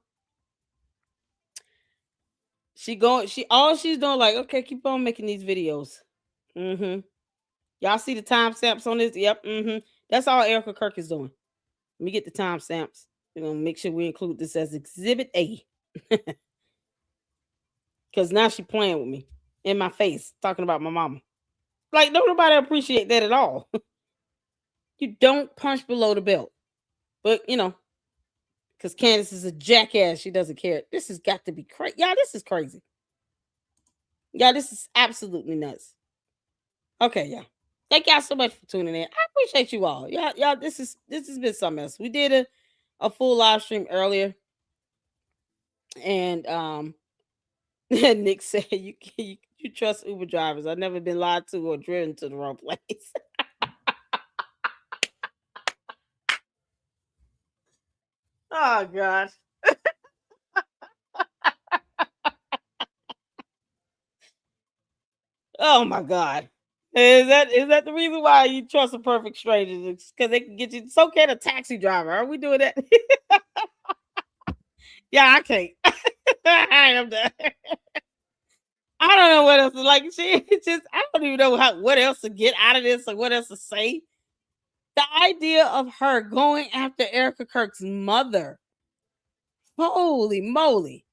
All she's doing, like, okay, keep on making these videos. Y'all see the timestamps on this? Yep. That's all Erica Kirk is doing. Let me get the timestamps. We're gonna make sure we include this as Exhibit A. Because now she playing with me in my face, talking about my mama. Like, don't nobody appreciate that at all. You don't punch below the belt. But, because Candace is a jackass, she doesn't care. This has got to be crazy. Y'all, this is crazy. Y'all, this is absolutely nuts. Okay, y'all. Thank y'all so much for tuning in. I appreciate you all. Y'all, this has been something else. We did a full live stream earlier. And Nick said you trust Uber drivers. I've never been lied to or driven to the wrong place. Oh gosh. Oh my God. Is that the reason why you trust a perfect stranger? Because they can get you. It's okay, a taxi driver. Are we doing that? Yeah, I can't. All right, I'm done. I don't know what else to like. I don't even know what else to get out of this or what else to say. The idea of her going after Erica Kirk's mother. Holy moly.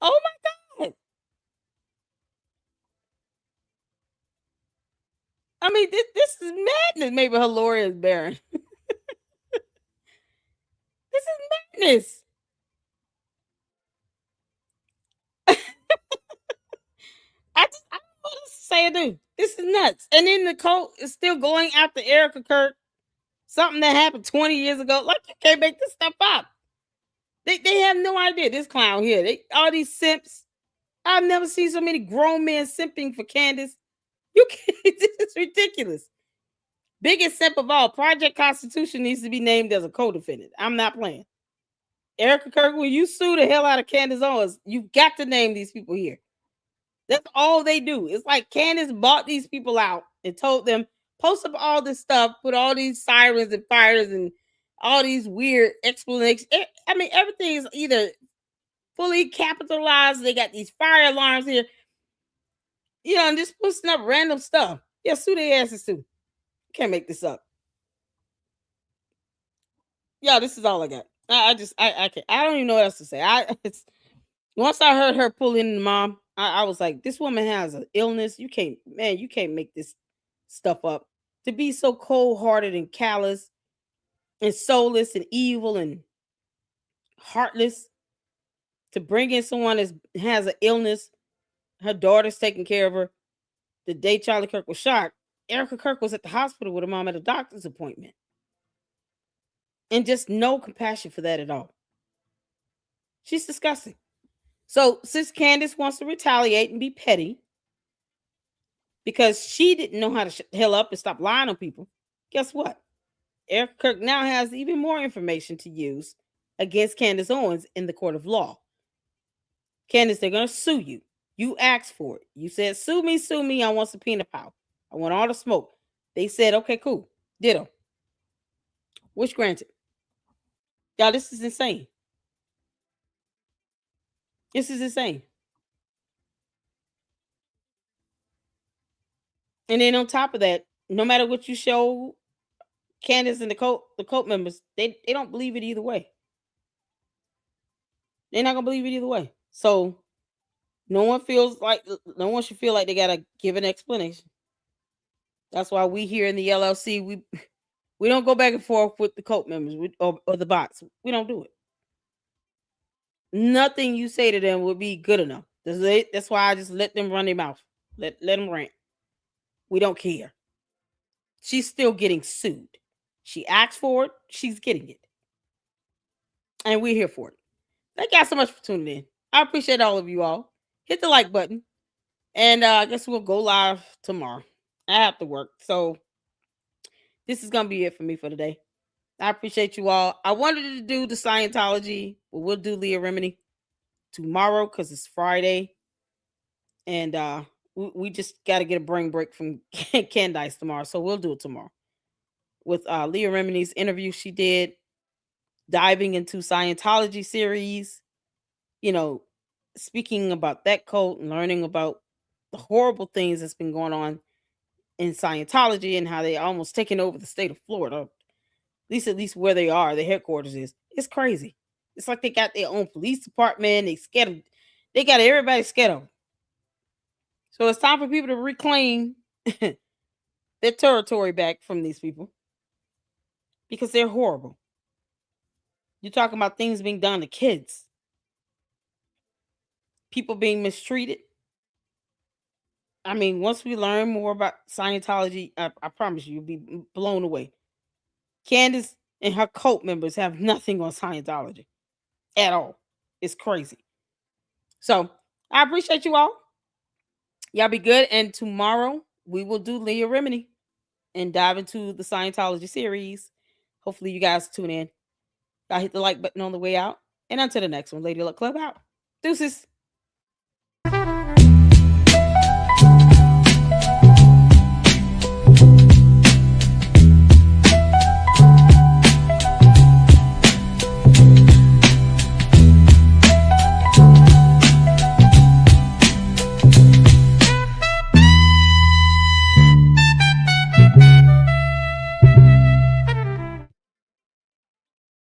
Oh my God. I mean, this is madness. Maybe her lawyer is barren. This is madness. I don't know what else to say or do. This is nuts. And then Nicole is still going after Erica Kirk. Something that happened 20 years ago. Like, you can't make this stuff up. They have no idea. This clown here. All these simps. I've never seen so many grown men simping for Candace. You can't. This is ridiculous. Biggest simp of all. Project Constitution needs to be named as a co-defendant. I'm not playing. Erica Kirk, when you sue the hell out of Candace Owens, you got to name these people here. That's all they do. It's like Candace bought these people out and told them, post up all this stuff, put all these sirens and fires and all these weird explanations. I mean, everything is either fully capitalized. They got these fire alarms here, and just posting up random stuff. Yeah, sue their asses too. Can't make this up. Yeah, this is all I got. I can't. I don't even know what else to say. Once I heard her pull in the mom, I was like, this woman has an illness. You can't make this stuff up. To be so cold-hearted and callous and soulless and evil and heartless, to bring in someone that has an illness, her daughter's taking care of her. The day Charlie Kirk was shot, Erica Kirk was at the hospital with her mom at a doctor's appointment. And just no compassion for that at all. She's disgusting. So since Candace wants to retaliate and be petty because she didn't know how to shut the hell up and stop lying on people, guess what? Erica Kirk now has even more information to use against Candace Owens in the court of law. Candace, they're going to sue you. You asked for it. You said, sue me. I want subpoena power. I want all the smoke. They said, okay, cool. Ditto. Wish granted. Y'all, this is insane. This is insane. And then on top of that, no matter what you show Candace and the cult members, they don't believe it either way. They're not gonna believe it either way. So No one should feel like they gotta give an explanation. That's why we here in the LLC, we don't go back and forth with the cult members or the bots. We don't do it. Nothing you say to them would be good enough. That's why I just let them run their mouth. Let them rant. We don't care. She's still getting sued. She asked for it. She's getting it. And we're here for it. Thank y'all so much for tuning in. I appreciate all of you all. Hit the like button. And I guess we'll go live tomorrow. I have to work. So this is going to be it for me for today. I appreciate you all. I wanted to do the Scientology, but we'll do Leah Remini tomorrow because it's Friday. And we just got to get a brain break from Candace tomorrow. So we'll do it tomorrow. With Leah Remini's interview she did, diving into Scientology series, speaking about that cult and learning about the horrible things that's been going on in Scientology and how they almost taken over the state of Florida. At least where they are, the headquarters is. It's crazy. It's like they got their own police department. They got everybody scared of them. So it's time for people to reclaim their territory back from these people because they're horrible. You're talking about things being done to kids, people being mistreated. I mean, once we learn more about Scientology, I promise you'll be blown away. Candace and her cult members have nothing on Scientology at all. It's crazy. So I appreciate you all. Y'all be good. And tomorrow we will do Leah Remini and dive into the Scientology series. Hopefully you guys tune in. Y'all hit the like button on the way out. And until the next one, Lady Luck Club out. Deuces.